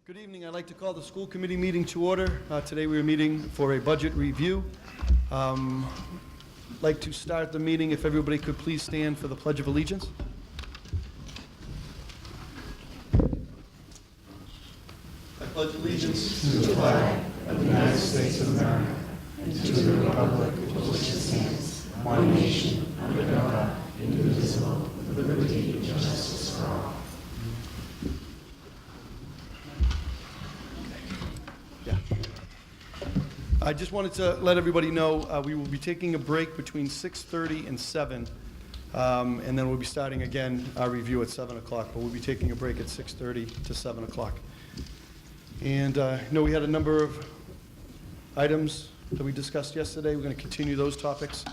Good evening. I'd like to call the school committee meeting to order. Today we are meeting for a budget review. I'd like to start the meeting if everybody could please stand for the Pledge of Allegiance. I pledge allegiance to the flag of the United States of America and to the republic for which it stands, one nation, under God, indivisible, with liberty and justice for all. I just wanted to let everybody know we will be taking a break between 6:30 and 7, and then we'll be starting again our review at 7 o'clock, but we'll be taking a break at 6:30 to 7 o'clock. And I know we had a number of items that we discussed yesterday. We're going to continue those topics.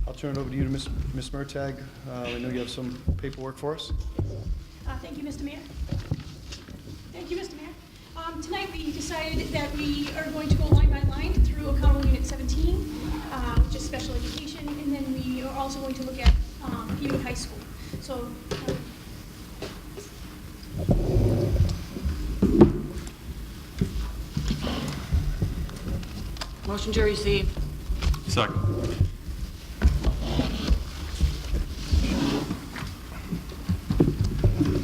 I'll turn it over to you, Ms. Murtagh. I know you have some paperwork for us. Thank you, Mr. Mayor. Thank you, Mr. Mayor. Tonight we decided that we are going to go line by line through Accountable Unit 17, which is special education, and then we are also going to look at Peoria High School. So, Motion to receive. Second.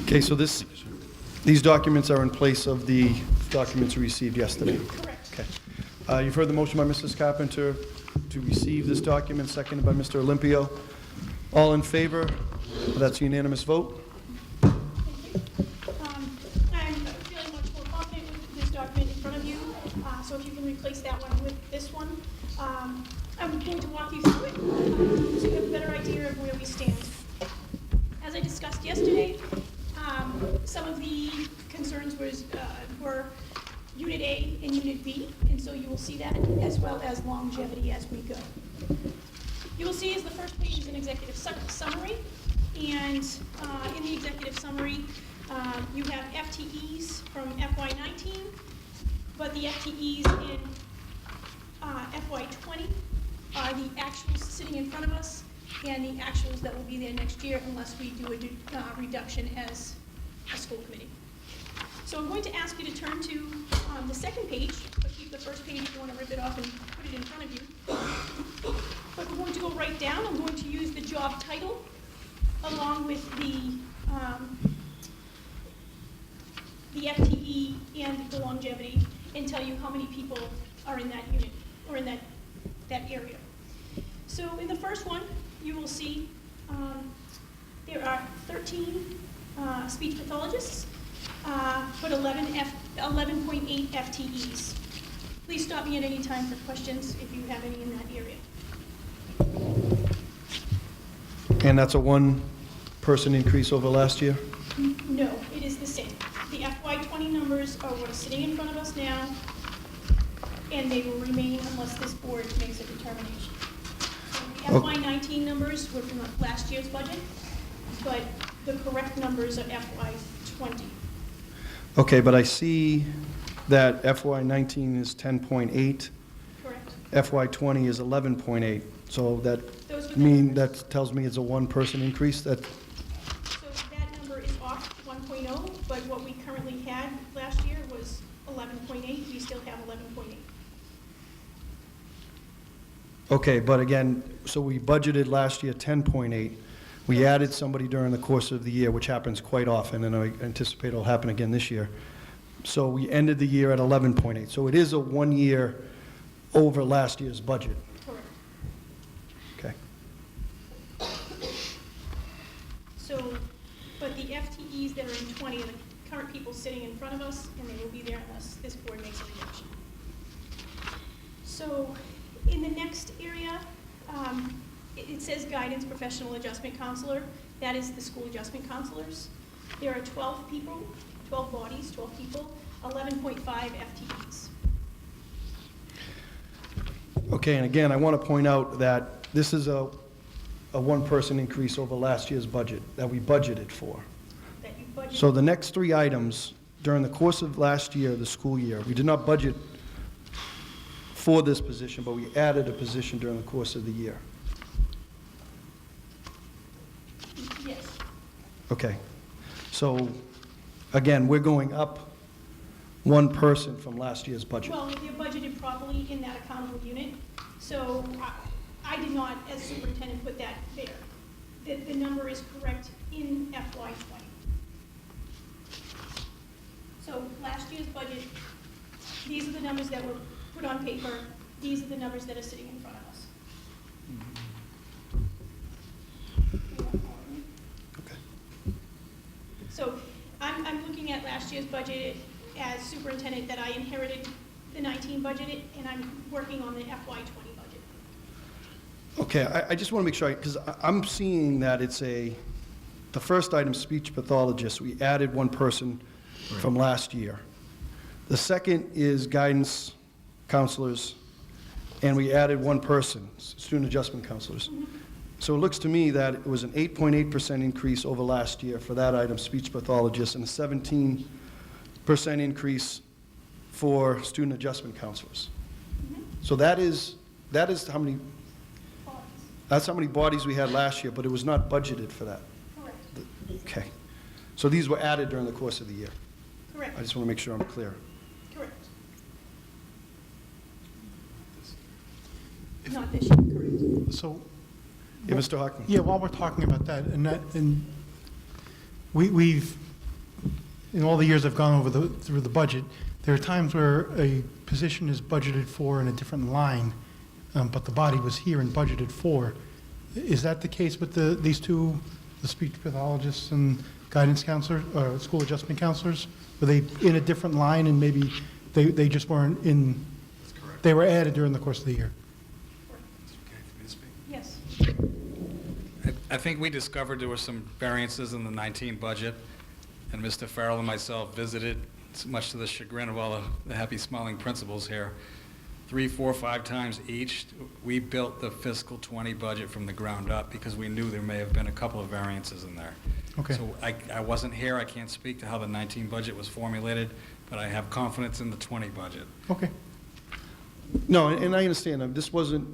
Okay, so these documents are in place of the documents we received yesterday. correct. Okay. You've heard the motion by Mrs. Carpenter to receive this document, seconded by Mr. Olympio. All in favor? That's a unanimous vote. Thank you. I'm feeling much more confident with this document in front of you, so if you can replace that one with this one. I'm going to walk you through it so you have a better idea of where we stand. As I discussed yesterday, some of the concerns were Unit A and Unit B, and so you will see that, as well as longevity as we go. You will see as the first page is an executive summary, and in the executive summary, you have FTEs from FY19, but the FTEs in FY20 are the actuals sitting in front of us and the actuals that will be there next year unless we do a reduction as a school committee. So I'm going to ask you to turn to the second page, but keep the first page if you want to rip it off and put it in front of you. But we're going to go right down. I'm going to use the job title along with the FTE and the longevity and tell you how many people are in that unit or in that area. So in the first one, you will see there are 13 speech pathologists, but 11.8 FTEs. Please stop me at any time for questions if you have any in that area. And that's a one-person increase over last year? No, it is the same. The FY20 numbers are what is sitting in front of us now, and they will remain unless this board makes a determination. So the FY19 numbers were from last year's budget, but the correct numbers are FY20. Okay, but I see that FY19 is 10.8, Correct. FY20 is 11.8. So that Those are the numbers. that tells me it's a one-person increase. So that number is off 1.0, but what we currently had last year was 11.8. We still have 11.8. Okay, but again, so we budgeted last year 10.8. We added somebody during the course of the year, which happens quite often, and I anticipate it'll happen again this year. So we ended the year at 11.8. So it is a 1 year over last year's budget. Correct. Okay. So, but the FTEs that are in 20 are the current people sitting in front of us, and they will be there unless this board makes a reduction. So, in the next area, it says guidance professional adjustment counselor. That is the school adjustment counselors. There are 12 people, 12 bodies, 12 people, 11.5 FTEs. Okay, and again, I want to point out that this is a one-person increase over last year's budget that we budgeted for. That you budget. So the next three items, during the course of last year, the school year, we did not budget for this position, but we added a position during the course of the year. Yes. Okay. So, again, we're going up one person from last year's budget. Well, they're budgeted properly in that accountable unit, so I did not, as superintendent, put that there. The number is correct in FY '20. So last year's budget, these are the numbers that were put on paper, these are the numbers that are sitting in front of us. Okay. So I'm looking at last year's budget as superintendent, that I inherited the 19 budget, and I'm working on the FY '20 budget. Okay, I just want to make sure, because I'm seeing that it's the first item, speech pathologist, we added one person from last year. The second is guidance counselors, and we added one person, student adjustment counselors. So it looks to me that it was an 8.8% increase over last year for that item, speech pathologist, and a 17% increase for student adjustment counselors. So that is how many, that's how many bodies we had last year, but it was not budgeted for that. Correct. Okay. So these were added during the course of the year. Correct. I just want to make sure I'm clear. Correct. Not this year, correct. So, Yeah, Mr. Hockman? yeah, while we're talking about that, and we've, in all the years I've gone over through the budget, there are times where a position is budgeted for in a different line, but the body was here and budgeted for. Is that the case with these two, the speech pathologists and guidance counselors, or school adjustment counselors? Were they in a different line, and maybe they just weren't in? That's correct. They were added during the course of the year? It's okay for me to speak? Yes. I think we discovered there were some variances in the 19 budget, and Mr. Farrell and myself visited, much to the chagrin of all the happy smiling principals here, 3, 4, 5 times each. We built the fiscal '20 budget from the ground up because we knew there may have been a couple of variances in there. Okay. So I wasn't here, I can't speak to how the 19 budget was formulated, but I have confidence in the '20 budget. Okay. No, and I understand. This wasn't,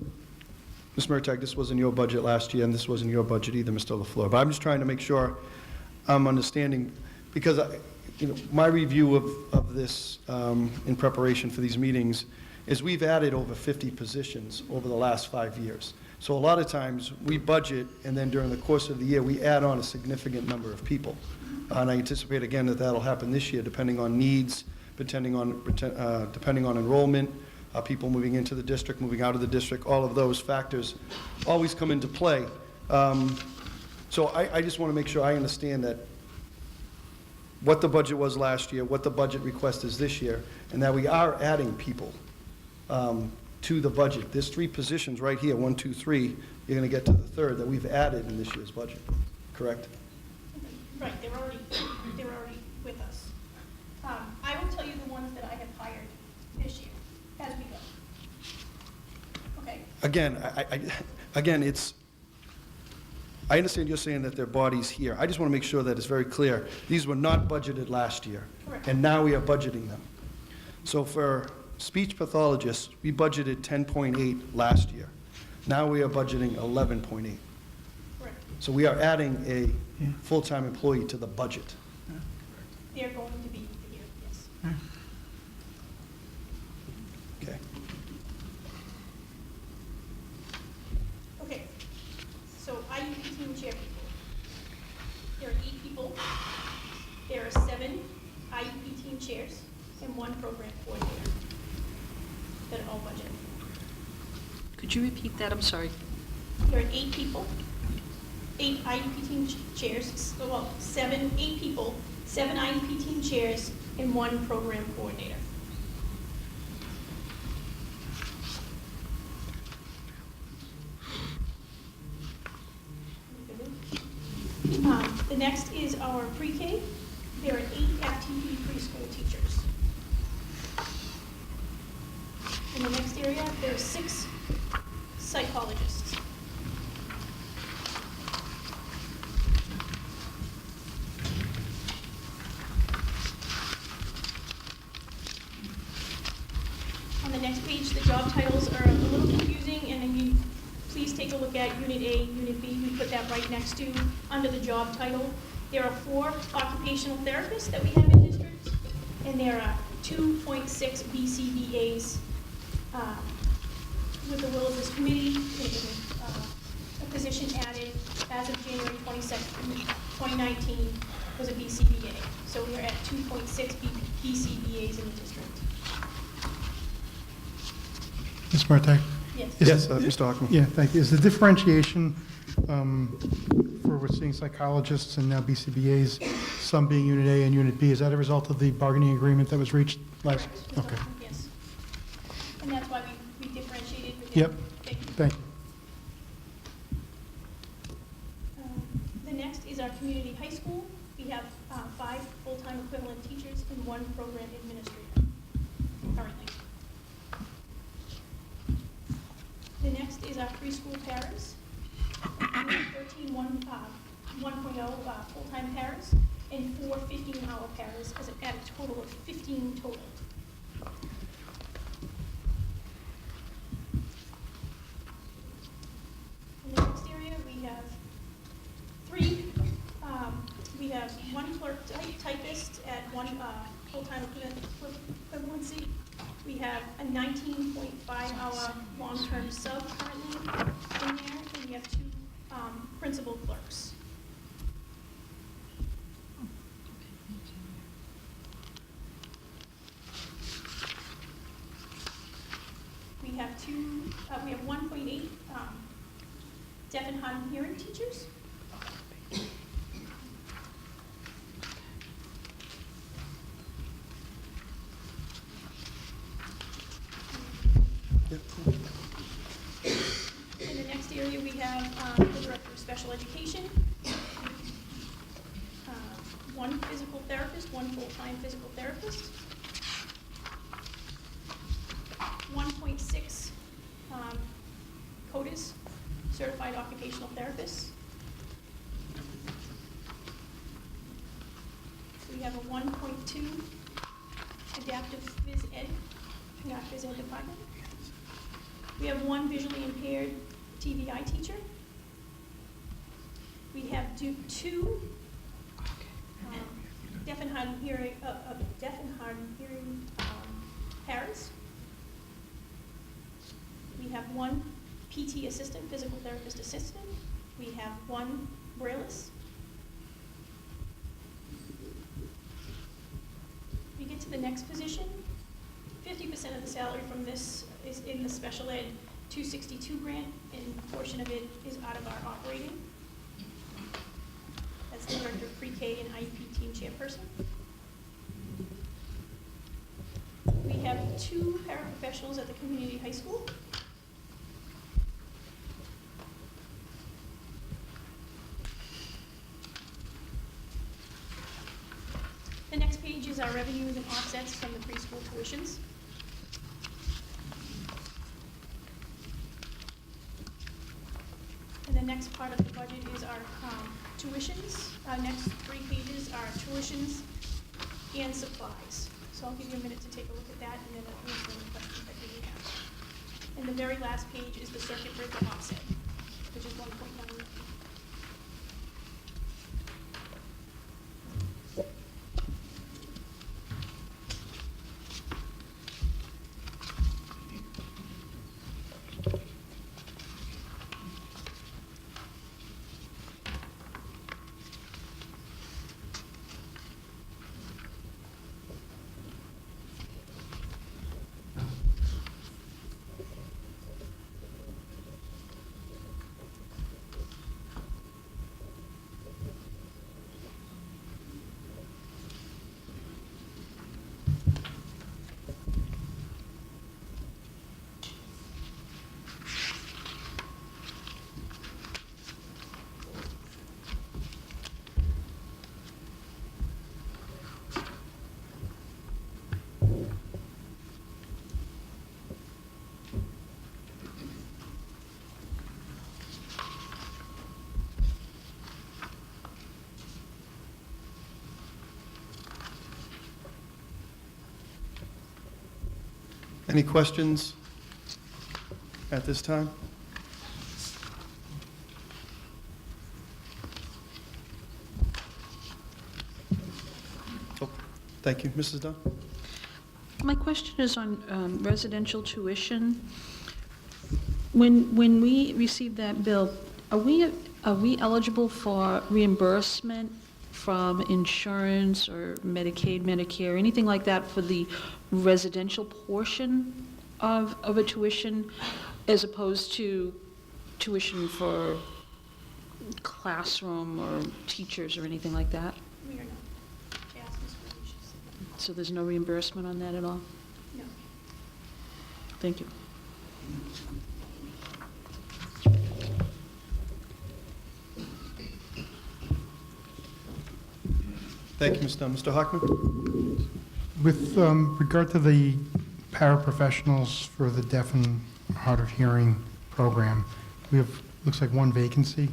Ms. Murtagh, this wasn't your budget last year, and this wasn't your budget either, Mr. LaFleur. But I'm just trying to make sure I'm understanding, because my review of this in preparation for these meetings is we've added over 50 positions over the last 5 years. So a lot of times, we budget, and then during the course of the year, we add on a significant number of people. And I anticipate, again, that that'll happen this year, depending on needs, depending on enrollment, people moving into the district, moving out of the district, all of those factors always come into play. So I just want to make sure I understand that what the budget was last year, what the budget request is this year, and that we are adding people to the budget. There's 3 positions right here, 1, 2, 3. You're going to get to the third that we've added in this year's budget, correct? Right, they're already with us. I will tell you the ones that I have hired this year as we go. Okay? Again, I understand you're saying that their body's here. I just want to make sure that it's very clear. These were not budgeted last year. Correct. And now we are budgeting them. So for speech pathologists, we budgeted 10.8 last year. Now we are budgeting 11.8. Correct. So we are adding a full-time employee to the budget. They're going to be here, yes. Okay. Okay, so IEP team chair people. There are 8 people. There are 7 IEP team chairs and 1 program coordinator that are all budgeted. Could you repeat that? I'm sorry. There are 8 people, 8 IEP team chairs, 8 people, 7 IEP team chairs, and 1 program coordinator. The next is our pre-K. There are 8 FTE preschool teachers. In the next area, there are 6 psychologists. On the next page, the job titles are a little confusing, and then you please take a look at Unit A, Unit B. We put that right next to, under the job title. There are 4 occupational therapists that we have in district, and there are 2.6 BCBA's with the will of this committee, a position added as of January 22nd, 2019 was a BCBA. So we are at 2.6 BCBA's in the district. Ms. Martek? Yes. Yes, Mr. Hockman. Yeah, thank you. Is the differentiation for we're seeing psychologists and now BCBA's, some being Unit A and Unit B, is that a result of the bargaining agreement that was reached last? Correct, Mr. Okay, Hoffman, yes. And that's why we differentiated with Yep. them. Thank you. thank you. The next is our community high school. We have 5 full-time equivalent teachers and 1 program administrator currently. The next is our preschool paras. We have 13 1.0 full-time paras and 4 15-hour paras at a total of 15 total. In the next area, we have 3. We have 1 clerk typist at 1 full-time equivalency. We have a 19.5-hour long-term sub currently in there, and we have 2 principal clerks. We have 1.8 deaf and hard of hearing teachers. In the next area, we have the Director of Special Education, 1 physical therapist, 1 full-time physical therapist, 1.6 CODIS, Certified Occupational Therapists. We have a 1.2 Adaptive Phys Ed in our Phys Ed department. We have 1 visually impaired TVI teacher. We have 2 deaf and hard of hearing paras. We have 1 PT assistant, physical therapist assistant. We have 1 brailleist. We get to the next position. 50% of the salary from this is in the special ed 262 grant, and a portion of it is out of our operating. That's the Director of Pre-K and IEP team chairperson. We have 2 paraprofessionals at the community high school. The next page is our revenues and offsets from the preschool tuitions. And the next part of the budget is our tuitions. Our next 3 pages are tuitions and supplies. So I'll give you a minute to take a look at that, and then I'll answer any questions that you may have. And the very last page is the circuit breaker offset, which is 1.9 million. Any questions at this time? Oh, thank you. Mrs. Dunn? My question is on residential tuition. When we receive that bill, are we eligible for reimbursement from insurance or Medicaid, Medicare, anything like that for the residential portion of a tuition as opposed to tuition for classroom or teachers or anything like that? We are not. She asked Ms. Ruby, she said So there's no reimbursement on that at all? no. Thank you. Thank you, Ms. Dunn. Mr. Hockman? With regard to the paraprofessionals for the deaf and hard of hearing program, we have, looks like one vacancy.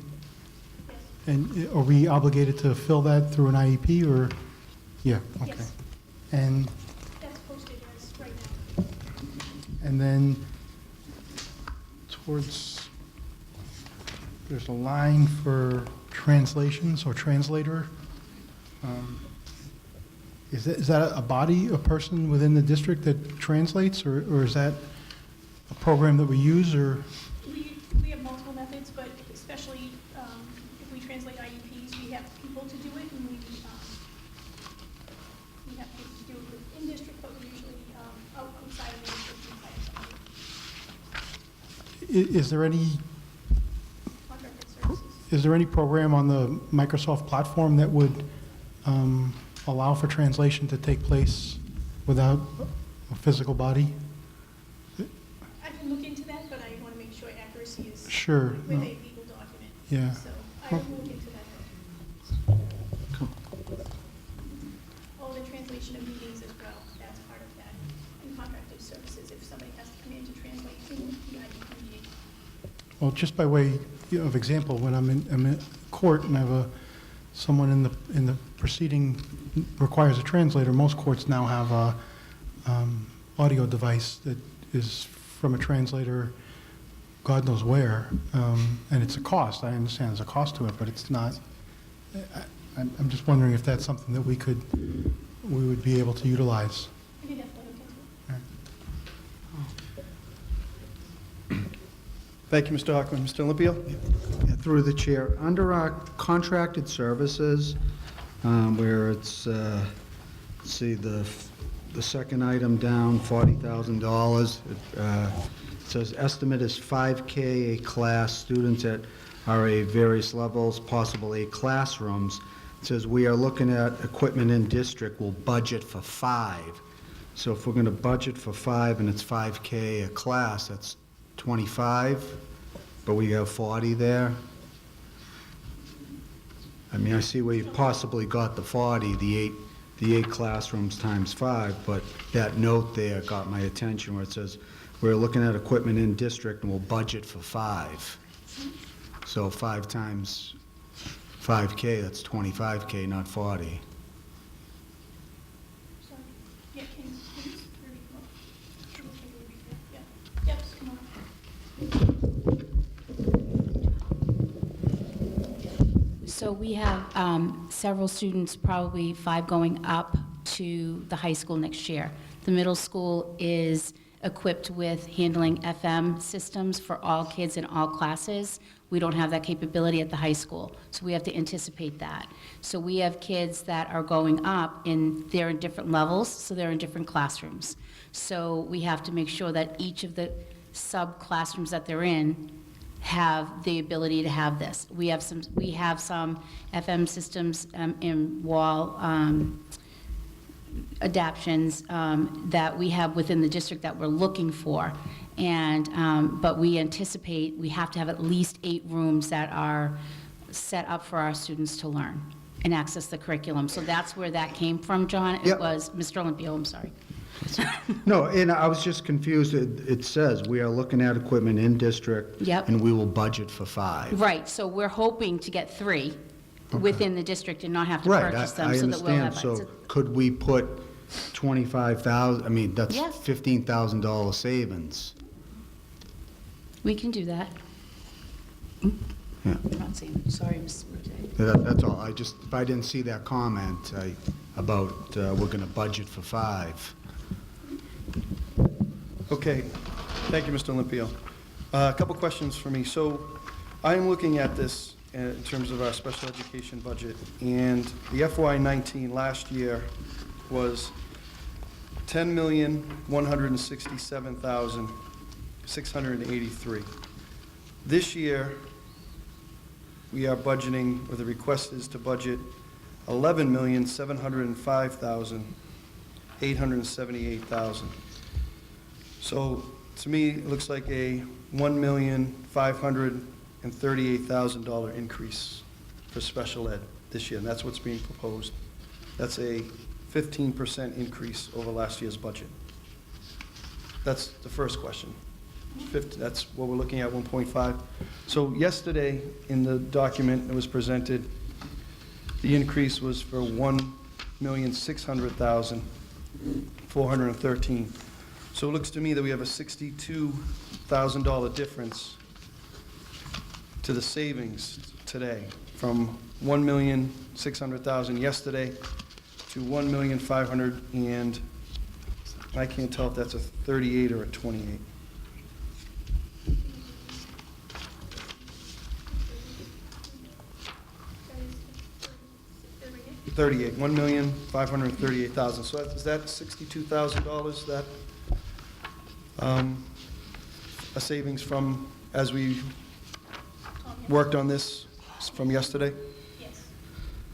Yes. And are we obligated to fill that through an IEP or? Yeah, okay. Yes. And, That's posted as right now. and then towards, there's a line for translations or translator. Is that a body, a person within the district that translates, or is that a program that we use, or? We have multiple methods, but especially if we translate IEPs, we have people to do it, and we have people to do it in district, but we usually outside of the district, inside of somebody. Is there any, Contracted services. is there any program on the Microsoft platform that would allow for translation to take place without a physical body? I can look into that, but I want to make sure accuracy is Sure. with a legal document. Yeah. So I will look into that. Oh, the translation of meetings as well, that's part of that. And contracted services, if somebody has to come in to translate in the IEP meeting. Well, just by way of example, when I'm in court and I have someone in the proceeding requires a translator, most courts now have a audio device that is from a translator, God knows where, and it's a cost. I understand there's a cost to it, but it's not. I'm just wondering if that's something that we would be able to utilize. I can definitely look into it. Thank you, Mr. Hockman. Mr. Olympio? Yeah, through the chair, under our contracted services, where it's, let's see, the second item down, $40,000. It says estimate is 5K a class, students at RA various levels, possible 8 classrooms. It says we are looking at equipment in district, we'll budget for 5. So if we're going to budget for 5 and it's 5K a class, that's 25, but we have 40 there. I mean, I see where you possibly got the 40, the eight classrooms times 5, but that note there got my attention where it says, we're looking at equipment in district and we'll budget for 5. So 5 times 5K, that's 25K, not 40. Sorry. Yeah, can you please repeat? Yeah. Yep, come on. So we have several students, probably 5 going up to the high school next year. The middle school is equipped with handling FM systems for all kids in all classes. We don't have that capability at the high school, so we have to anticipate that. So we have kids that are going up, and they're in different levels, so they're in different classrooms. So we have to make sure that each of the sub-classrooms that they're in have the ability to have this. We have some FM systems in wall adaptions that we have within the district that we're looking for. And, but we anticipate we have to have at least 8 rooms that are set up for our students to learn and access the curriculum. So that's where that came from, John. It Yep. was, Mr. Olympio, I'm sorry. No, and I was just confused. It says we are looking at equipment in district. Yep. And we will budget for 5. Right, so we're hoping to get 3 within the district and not have to Right, purchase them I so that we'll understand. have. So could we put 25,000, I mean, that's Yeah. $15,000 savings. We can do that. Yeah. I'm not saying, sorry, Ms. Rute. That's all. If I didn't see that comment about we're going to budget for 5. Okay, thank you, Mr. Olympio. A couple questions for me. So I'm looking at this in terms of our special education budget, and the FY19 last year was $10,167,683. This year, we are budgeting, or the request is to budget $11,705,878. So, to me, it looks like a $1,538,000 increase for special ed this year, and that's what's being proposed. That's a 15% increase over last year's budget. That's the first question. That's what we're looking at, 1.5. So yesterday, in the document that was presented, the increase was for $1,600,413. So it looks to me that we have a $62,000 difference to the savings today, from $1,600,000 yesterday to $1,500,000, and I can't tell if that's a 38 or a 28. $1,538,000. So is that $62,000, that a savings from, as we worked on this from yesterday? Yes.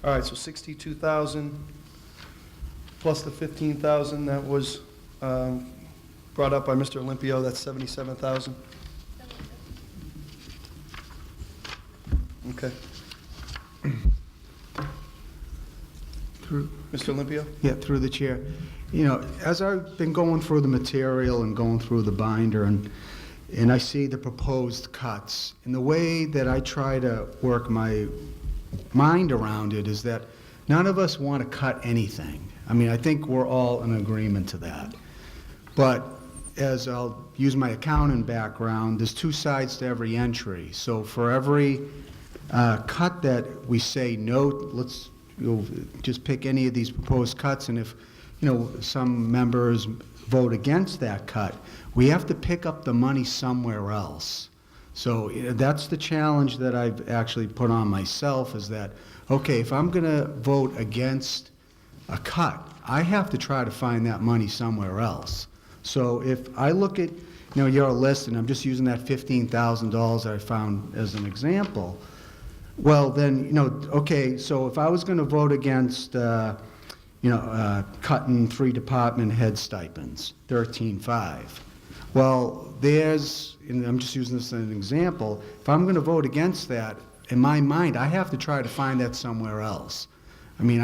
All right, so 62,000 plus the 15,000 that was brought up by Mr. Olympio, that's 77,000? Okay. Mr. Olympio? Yeah, through the chair. You know, as I've been going through the material and going through the binder, and I see the proposed cuts, and the way that I try to work my mind around it is that none of us want to cut anything. I mean, I think we're all in agreement to that. But as I'll use my accounting background, there's two sides to every entry. So for every cut that we say no, let's just pick any of these proposed cuts, and if some members vote against that cut, we have to pick up the money somewhere else. So that's the challenge that I've actually put on myself, is that, okay, if I'm going to vote against a cut, I have to try to find that money somewhere else. So if I look at your list, and I'm just using that $15,000 that I found as an example, well, then, okay, so if I was going to vote against, cutting 3 department head stipends, 13.5, well, and I'm just using this as an example, if I'm going to vote against that, in my mind, I have to try to find that somewhere else. I mean,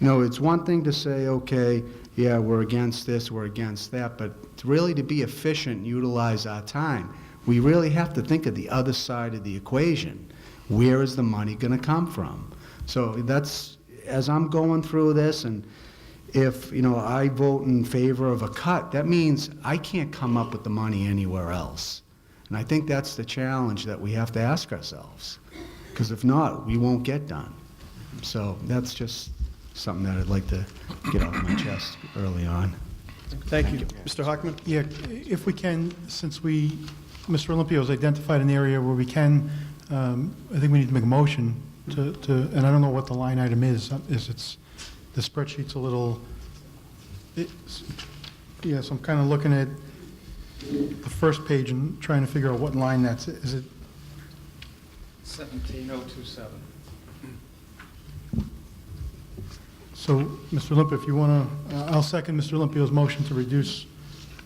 it's one thing to say, okay, yeah, we're against this, we're against that, but really to be efficient and utilize our time, we really have to think of the other side of the equation. Where is the money going to come from? So that's, as I'm going through this, and if, I vote in favor of a cut, that means I can't come up with the money anywhere else. And I think that's the challenge that we have to ask ourselves, because if not, we won't get done. So that's just something that I'd like to get off my chest early on. Thank you. Mr. Hockman? Yeah, if we can, since Mr. Olympio's identified an area where we can, I think we need to make a motion to, and I don't know what the line item is. It's the spreadsheet's a little, yeah, so I'm kind of looking at the first page and trying to figure out what line that's, is it? 17027. So, Mr. Olympio, if you want to, I'll second Mr. Olympio's motion to reduce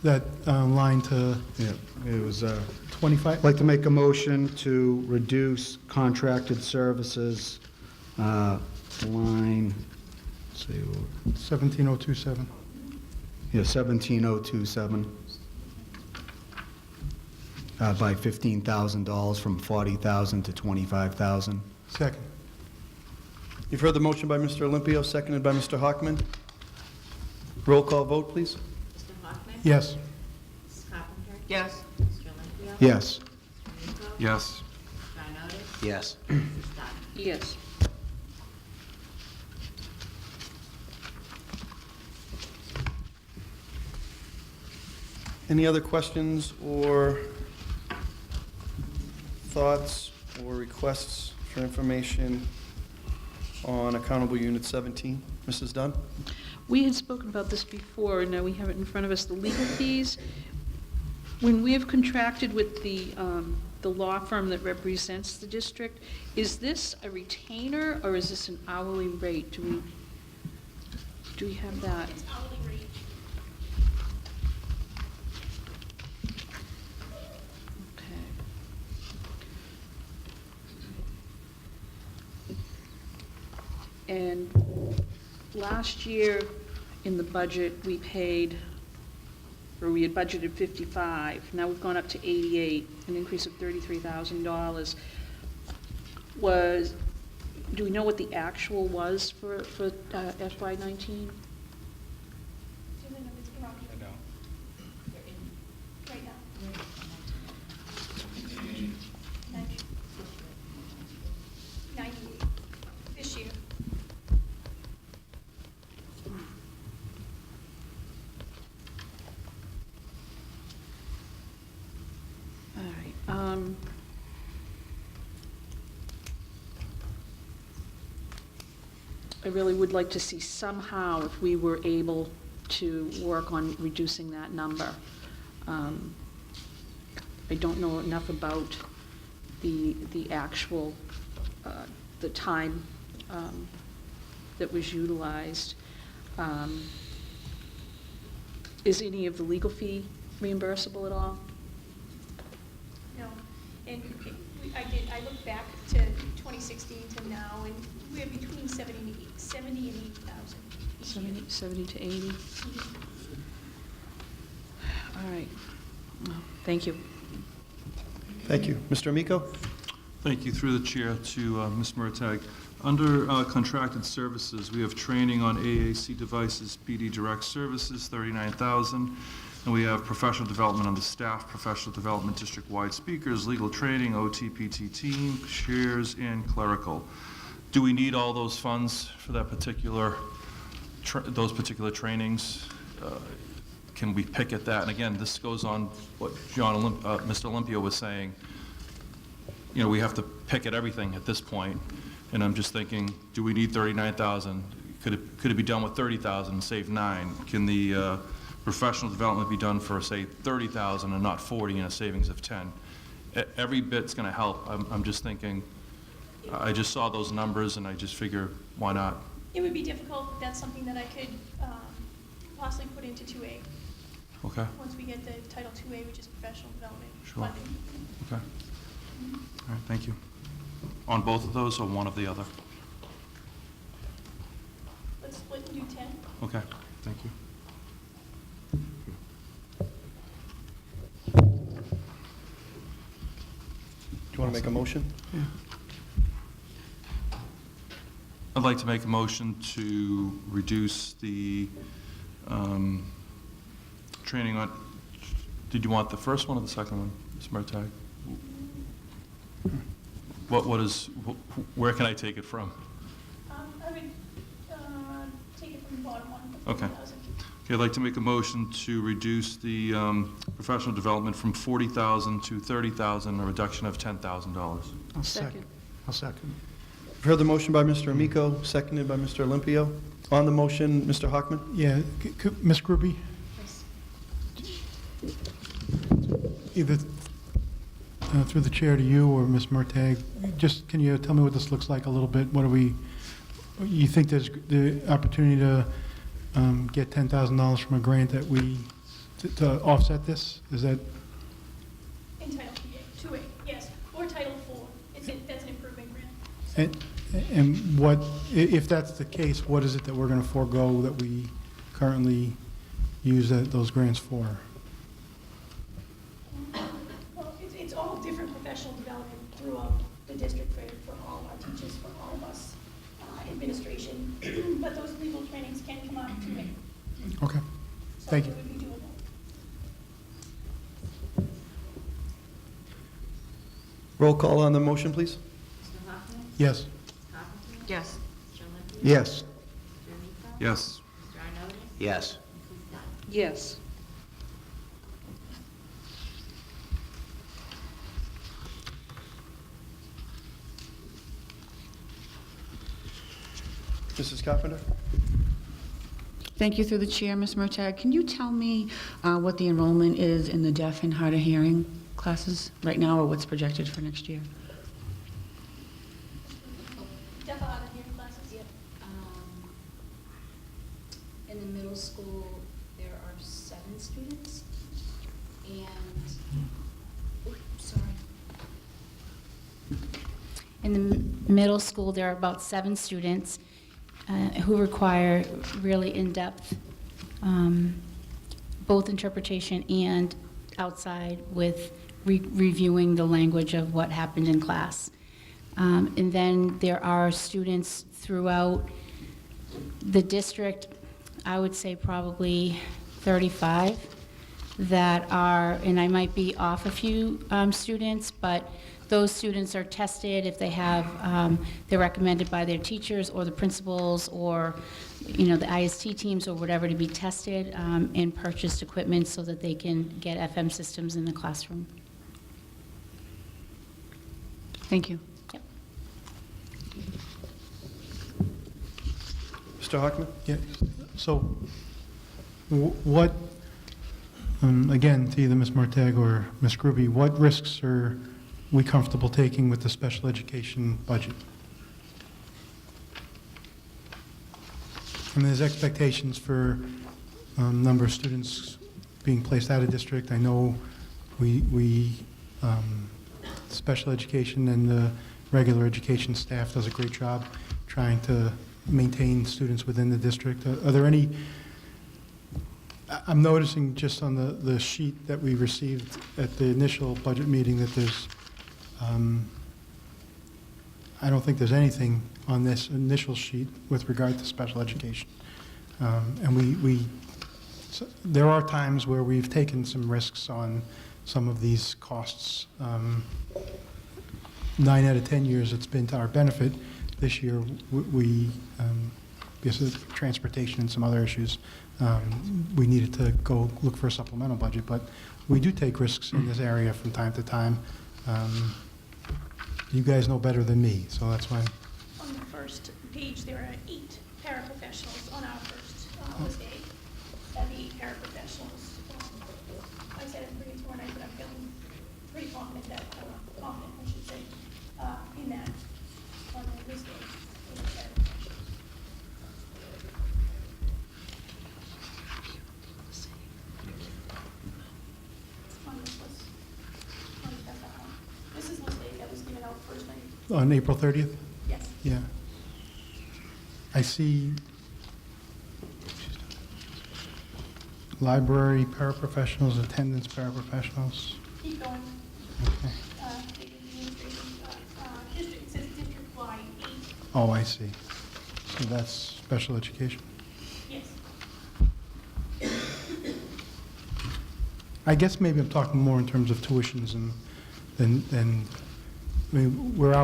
that line to Yeah, it was, 25. I'd like to make a motion to reduce contracted services, line, let's see, 17027. yeah, 17027, by $15,000 from 40,000 to 25,000. Second. You've heard the motion by Mr. Olympio, seconded by Mr. Hockman. Roll call vote, please. Mr. Hoffman? Yes. Mrs. Carpenter? Yes. Mr. Olympio? Yes. Mr. Rico? Yes. John Otis? Yes. Mrs. Dunn? Yes. Any other questions or thoughts or requests for information on Accountable Unit 17? Mrs. Dunn? We had spoken about this before, and now we have it in front of us, the legal fees. When we have contracted with the law firm that represents the district, is this a retainer or is this an hourly rate? Do we have that? It's hourly rate. Okay. And last year, in the budget, we paid, or we had budgeted 55, now we've gone up to 88, an increase of $33,000. Do we know what the actual was for FY '19? Do the numbers around I here know. right now? 98 this year. All right. I really would like to see somehow if we were able to work on reducing that number. I don't know enough about the actual, the time that was utilized. Is any of the legal fee reimbursable at all? No, and I looked back to 2016 to now, and we're between 70 and 80,000 each year. 70 to 80? All right. Well, thank you. Thank you. Mr. Amico? Thank you. Through the chair to Ms. Murtagh. Under contracted services, we have training on AAC devices, PD direct services, $39,000. And we have professional development on the staff, professional development district-wide speakers, legal training, OT/PT team, shares, and clerical. Do we need all those funds for that particular, those particular trainings? Can we pick at that? And again, this goes on what Mr. Olympio was saying. You know, we have to pick at everything at this point. And I'm just thinking, do we need 39,000? Could it be done with 30,000 and save 9? Can the professional development be done for, say, 30,000 and not 40 and a savings of 10? Every bit's going to help. I'm just thinking, I just saw those numbers and I just figure, why not? It would be difficult, but that's something that I could possibly put into 2A, Okay, once we get the Title 2A, which is professional development Sure. funding. okay. All right, thank you. On both of those or one of the other? Let's split and do 10. Okay, thank you. Do you want to make a motion? I'd like to make a motion to reduce the training on, did you want the first one or the second one, Ms. Murtagh? Where can I take it from? I would take it from the bottom one. Okay. 40,000. Okay, I'd like to make a motion to reduce the professional development from 40,000 to 30,000, a reduction of $10,000. I'll Second. I'll second. I've heard the motion by Mr. Amico, seconded by Mr. Olympio. On the motion, Mr. Hockman? Yeah, Ms. Gruby, either through the chair to you or Ms. Murtagh, just can you tell me what this looks like a little bit? You think there's the opportunity to get $10,000 from a grant that to offset this? Is that, In Title 2A, yes, or Title 4. That's an improvement grant. and what, if that's the case, what is it that we're going to forego that we currently use those grants for? Well, it's all different professional development throughout the district for all of our teachers, for all of us, administration. But those legal trainings can come out of 2A. Okay, So Thank you. it would be doable. Roll call on the motion, please. Mr. Hoffman? yes. Carpenter? Yes. Mr. Olympia? Yes. Mr. Amico? Yes. Mr. Arnott? Yes. Mrs. Dunn? Yes. Mrs. Carpenter? Thank you through the chair, Ms. Murtagh. Can you tell me what the enrollment is in the deaf and hard of hearing classes right now, or what's projected for next year? Deaf or hard of hearing classes? Yep. In the middle school, there are 7 students, and, sorry. In the middle school, there are about 7 students who require really in-depth, both interpretation and outside with reviewing the language of what happened in class. And then there are students throughout the district, I would say probably 35, that are, and I might be off a few students, but those students are tested if they have, they're recommended by their teachers or the principals or, you know, the IST teams or whatever to be tested and purchased equipment so that they can get FM systems in the classroom. Thank you. Yep. Mr. Hockman? Yeah, so what, again, to either Ms. Murtagh or Ms. Gruby, what risks are we comfortable taking with the special education budget? And there's expectations for number of students being placed out of district. I know we special education and the regular education staff does a great job trying to maintain students within the district. Are there any, I'm noticing just on the sheet that we received at the initial budget meeting that there's, I don't think there's anything on this initial sheet with regard to special education. And so there are times where we've taken some risks on some of these costs. 9 out of 10 years it's been to our benefit. This year we because of transportation and some other issues, we needed to go look for a supplemental budget, but we do take risks in this area from time to time. You guys know better than me, so that's why. On the first page, there are 8 paraprofessionals on our first list A. That'd be 8 paraprofessionals. I said I'm bringing tomorrow night, but I'm feeling pretty confident that, confident, I should say, in that, on the list A, 8 paraprofessionals. On this list. This is list A that was given out first night. On April 30th? Yes. Yeah. I see library paraprofessionals, attendance paraprofessionals. Keep going. Okay. The administration, district, it says district-wide 8. Oh, I see. So that's special education. Yes. I guess maybe I'm talking more in terms of tuitions and than, I mean, we're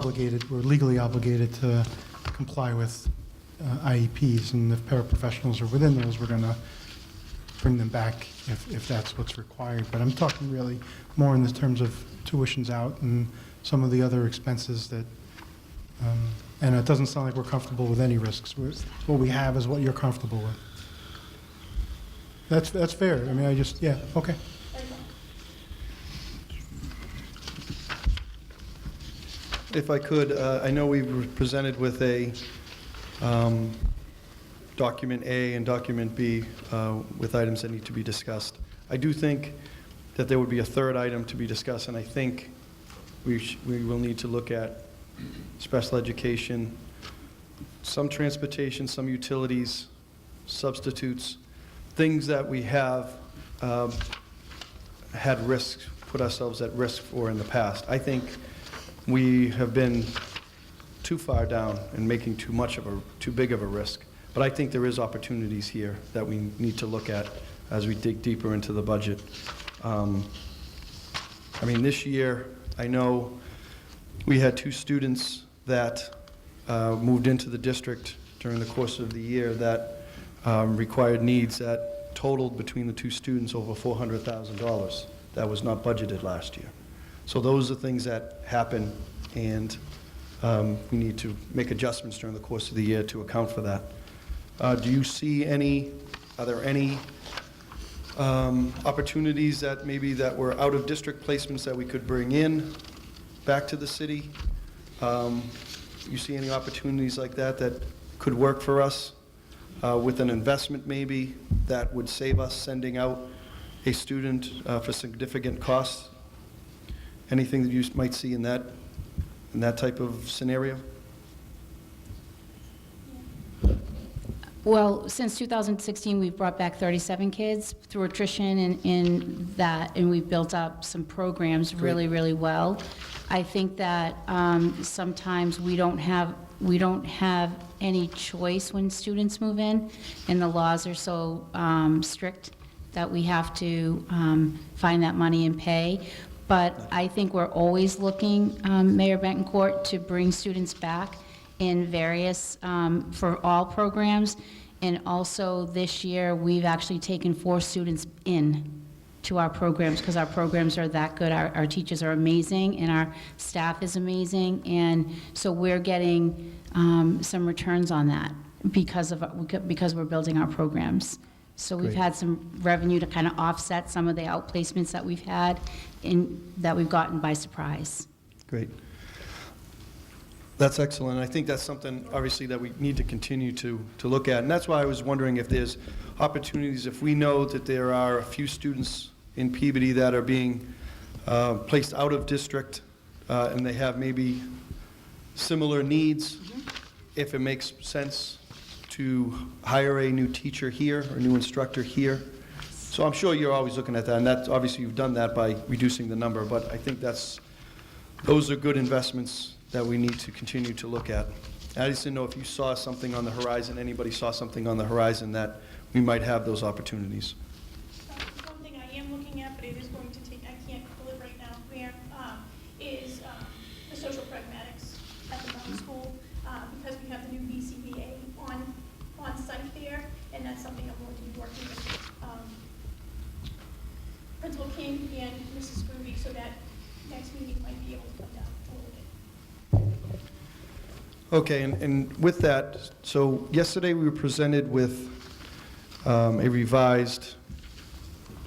legally obligated to comply with IEPs, and if paraprofessionals are within those, we're going to bring them back if that's what's required. But I'm talking really more in the terms of tuitions out and some of the other expenses that, and it doesn't sound like we're comfortable with any risks. What we have is what you're comfortable with. That's fair. I mean, yeah, okay. If I could, I know we were presented with a document A and document B with items that need to be discussed. I do think that there would be a third item to be discussed, and I think we will need to look at special education, some transportation, some utilities, substitutes, things that we have had risks, put ourselves at risk for in the past. I think we have been too far down and making too big of a risk. But I think there is opportunities here that we need to look at as we dig deeper into the budget. I mean, this year, I know we had 2 students that moved into the district during the course of the year that required needs that totaled between the 2 students over $400,000. That was not budgeted last year. So those are things that happen, and we need to make adjustments during the course of the year to account for that. Do you see are there any opportunities that maybe that were out-of-district placements that we could bring in back to the city? You see any opportunities like that that could work for us with an investment maybe that would save us sending out a student for significant costs? Anything that you might see in that type of scenario? Well, since 2016, we've brought back 37 kids through attrition in that, and we've built up some programs really, really well. I think that sometimes we don't have any choice when students move in, and the laws are so strict that we have to find that money and pay. But I think we're always looking, Mayor Betancourt, to bring students back in various, for all programs. And also this year, we've actually taken 4 students in to our programs because our programs are that good. Our teachers are amazing and our staff is amazing. And so we're getting some returns on that because we're building our programs. So we've Great. had some revenue to kind of offset some of the outplacements that we've had that we've gotten by surprise. Great. That's excellent. I think that's something, obviously, that we need to continue to look at. And that's why I was wondering if there's opportunities, if we know that there are a few students in Peabody that are being placed out of district, and they have maybe similar needs, if it makes sense to hire a new teacher here, or a new instructor here. So I'm sure you're always looking at that, and that's, obviously, you've done that by reducing the number, but I think those are good investments that we need to continue to look at. I just didn't know if you saw something on the horizon, anybody saw something on the horizon that we might have those opportunities. One thing I am looking at, but it is going to take, I can't pull it right now, Mayor, is the social pragmatics at the middle school, because we have the new BCBA on site there, and that's something I'm going to be working with Principal King and Mrs. Groovy, so that next meeting might be able to come down a little bit. Okay, and with that, so yesterday we were presented with a revised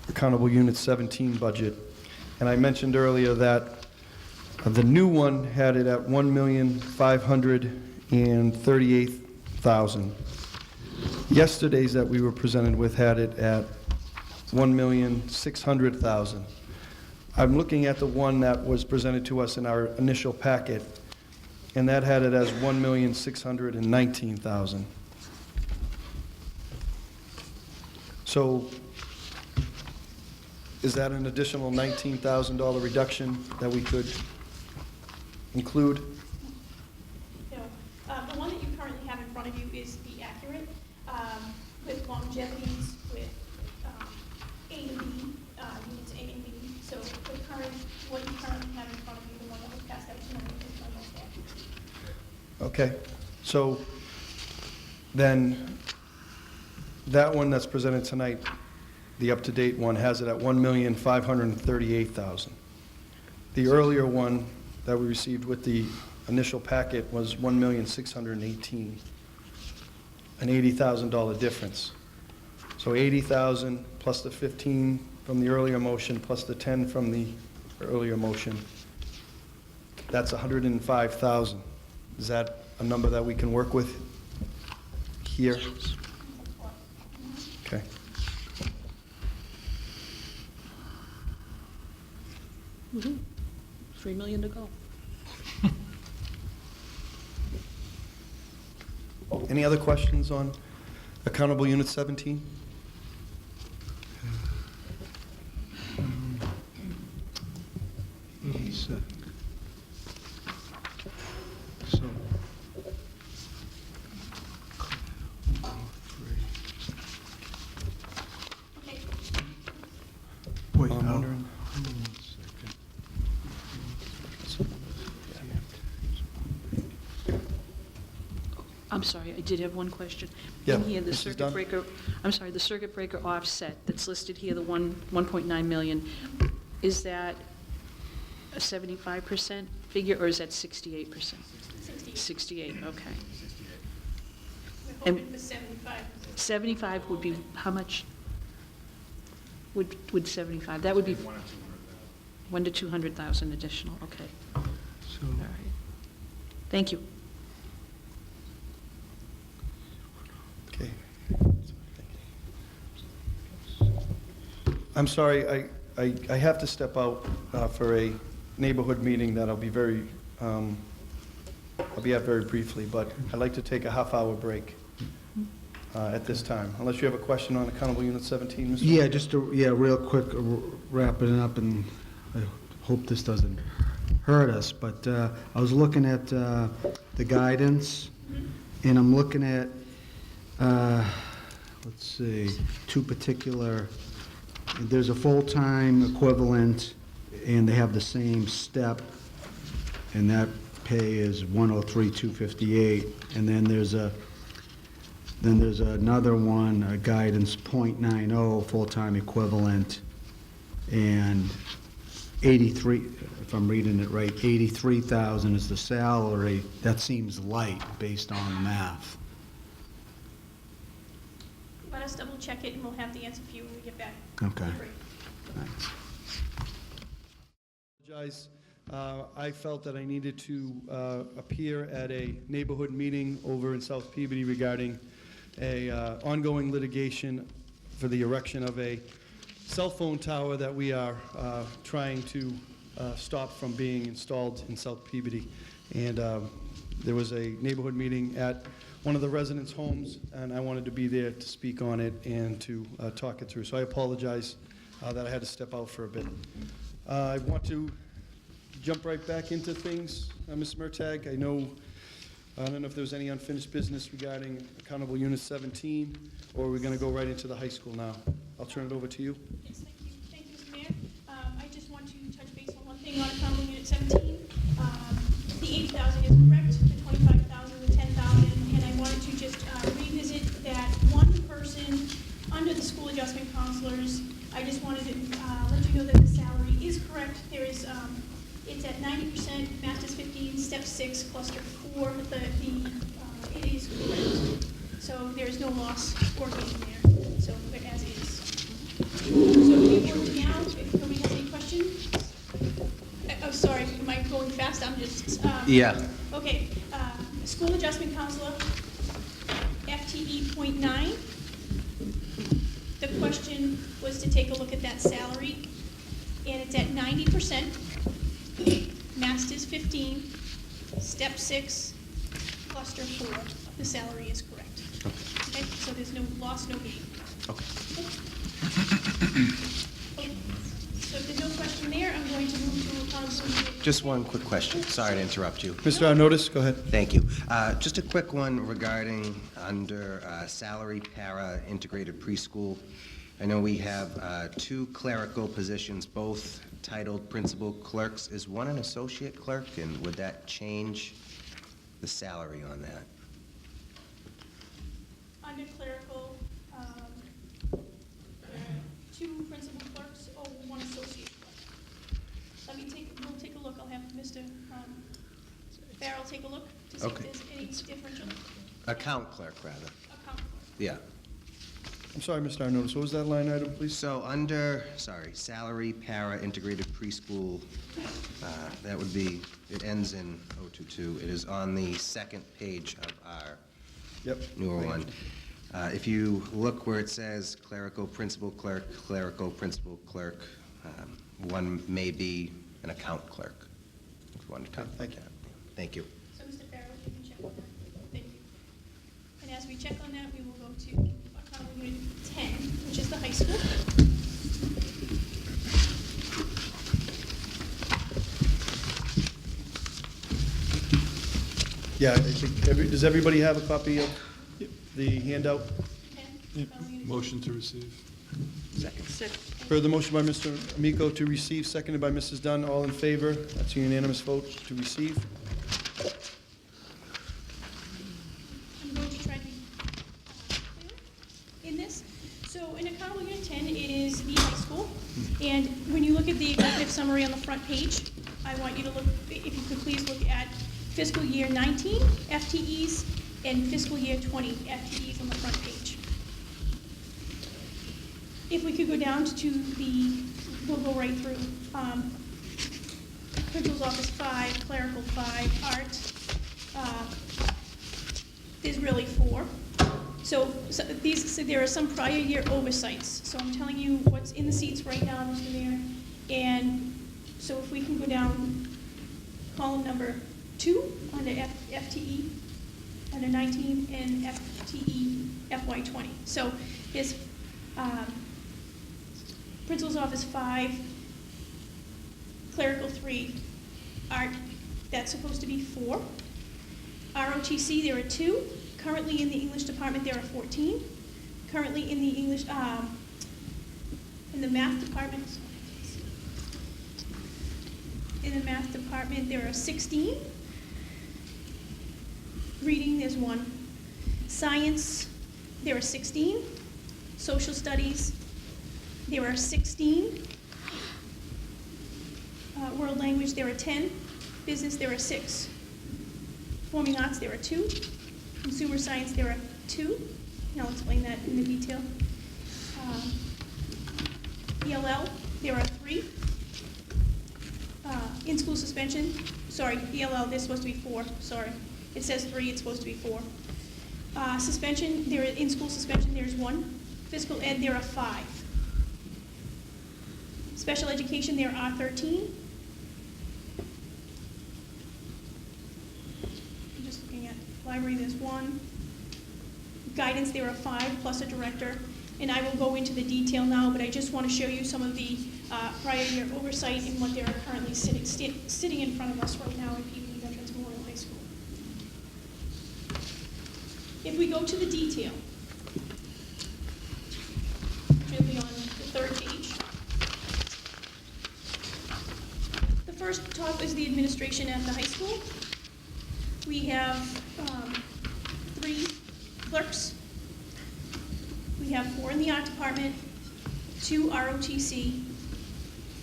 Accountable Unit 17 budget, and I mentioned earlier that the new one had it at $1,538,000. Yesterday's that we were presented with had it at $1,600,000. I'm looking at the one that was presented to us in our initial packet, and that had it as $1,619,000. So is that an additional $19,000 reduction that we could include? No, the one that you currently have in front of you is the accurate, with longevities, with A to B, units A and B. So the current, what you currently have in front of you, the one that was passed out tonight, is almost accurate. Okay, so then that one that's presented tonight, the up-to-date one, has it at $1,538,000. The earlier one that we received with the initial packet was $1,618,000, an $80,000 difference. So $80,000 plus the 15 from the earlier motion plus the 10 from the earlier motion, that's $105,000. Is that a number that we can work with here? Okay. $3 million to go. Any other questions on Accountable Unit 17? So, Okay, wait, I'm wondering- hold on 1 second. I'm sorry, I did have one question. Yeah, In here, the Mrs. circuit Dunn? breaker, I'm sorry, the circuit breaker offset that's listed here, the 1.9 million, is that a 75% figure, or is that 68%? 68%. 68. okay. We're hoping for 75. 75 would be, how much would 75, that would be? 1 to 200,000 additional, okay. All right. Thank you. Okay. I'm sorry, I have to step out for a neighborhood meeting that I'll be at very briefly, but I'd like to take a half-hour break at this time, unless you have a question on accountable unit 17, Mr. Yeah, just real quick, wrapping it up, and I hope this doesn't hurt us, but I was looking at the guidance, and I'm looking at, let's see, two particular, there's a full-time equivalent, and they have the same step, and that pay is 103,258, and then there's another one, a guidance .90, full-time equivalent, and 83, if I'm reading it right, 83,000 is the salary. That seems light based on the math. Let us double check it and we'll have the answer for you when we get back. Okay. Great. Thanks. Apologize. I felt that I needed to appear at a neighborhood meeting over in South Peabody regarding a ongoing litigation for the erection of a cell phone tower that we are trying to stop from being installed in South Peabody. And there was a neighborhood meeting at one of the residents' homes, and I wanted to be there to speak on it and to talk it through. So I apologize that I had to step out for a bit. I want to jump right back into things, Ms. Murtagh. I don't know if there's any unfinished business regarding accountable unit 17, or we're going to go right into the high school now. I'll turn it over to you. Yes, thank you. Thank you, Mr. Mayor. I just want to touch base on one thing on accountable unit 17. The 8,000 is correct, the 25,000, the 10,000, and I wanted to just revisit that one person under the school adjustment counselors. I just wanted to let you know that the salary is correct. There is, it's at 90%, master's 15, step 6, cluster 4. It is correct. So there is no loss or gain there. So as is. So moving now, if nobody has any questions? Oh, sorry, am I going fast? I'm just... Yeah. Okay, school adjustment counselor, FTE .9. The question was to take a look at that salary, and it's at 90%, master's 15, step 6, cluster 4. The salary is correct. Okay, so there's no loss, no gain. Okay. Okay. So if there's no question there, I'm going to move to accountable unit. Just one quick question. Sorry to interrupt you. Mr. Arnottis, go ahead. Thank you. Just a quick one regarding under salary para integrated preschool. I know we have 2 clerical positions, both titled principal clerks. Is one an associate clerk, and would that change the salary on that? Under clerical, 2 principal clerks or 1 associate clerk. We'll take a look. I'll have Mr. Farrell take a look to see Okay. if there's any differential. Account clerk, rather. Account clerk. Yeah. I'm sorry, Mr. Arnottis, what was that line item, please? So under, salary para integrated preschool, that would be, it ends in 022. It is on the second page of our Yep. newer one. If you look where it says clerical principal clerk, one may be an account clerk. If you wanted to talk about Thank you. that. Thank you. So Mr. Farrell, you can check on that. Thank you. And as we check on that, we will go to accountable unit 10, which is the high school. Yeah, I think, does everybody have a copy of the handout? 10, accountable unit 10. Motion to receive. Second. Heard the motion by Mr. Amico to receive, seconded by Mrs. Dunn. All in favor? That's a unanimous vote to receive. I'm going to try to be clear in this. So in accountable unit 10, it is the high school. And when you look at the executive summary on the front page, I want you to look, if you could please look at fiscal year 19 FTEs and fiscal year 20 FTEs on the front page. If we could go down to we'll go right through. Principal's office 5, clerical 5, art, there's really 4. So there are some prior year oversights. So I'm telling you what's in the seats right now, Mr. Mayor. And so if we can go down column number 2 under FTE, under 19, and FTE FY20. So there's principal's office 5, clerical 3, art, that's supposed to be 4. ROTC, there are 2. Currently in the English department, there are 14. Currently in the in the math department, there are 16. Reading, there's 1. Science, there are 16. Social studies, there are 16. World language, there are 10. Business, there are 6. Performing arts, there are 2. Consumer science, there are 2. And I'll explain that in the detail. ELL, there are 3. In-school suspension, sorry, ELL, there's supposed to be 4, sorry. It says 3, it's supposed to be 4. Suspension, in-school suspension, there's 1. Physical ed, there are 5. Special education, there are 13. I'm just looking at library, there's 1. Guidance, there are 5, plus a director. And I will go into the detail now, but I just want to show you some of the prior year oversight and what they're currently sitting in front of us right now at PV Veterans Memorial High School. If we go to the detail, which will be on the 3rd page. The first top is the administration at the high school. We have 3 clerks. We have 4 in the art department, 2 ROTC,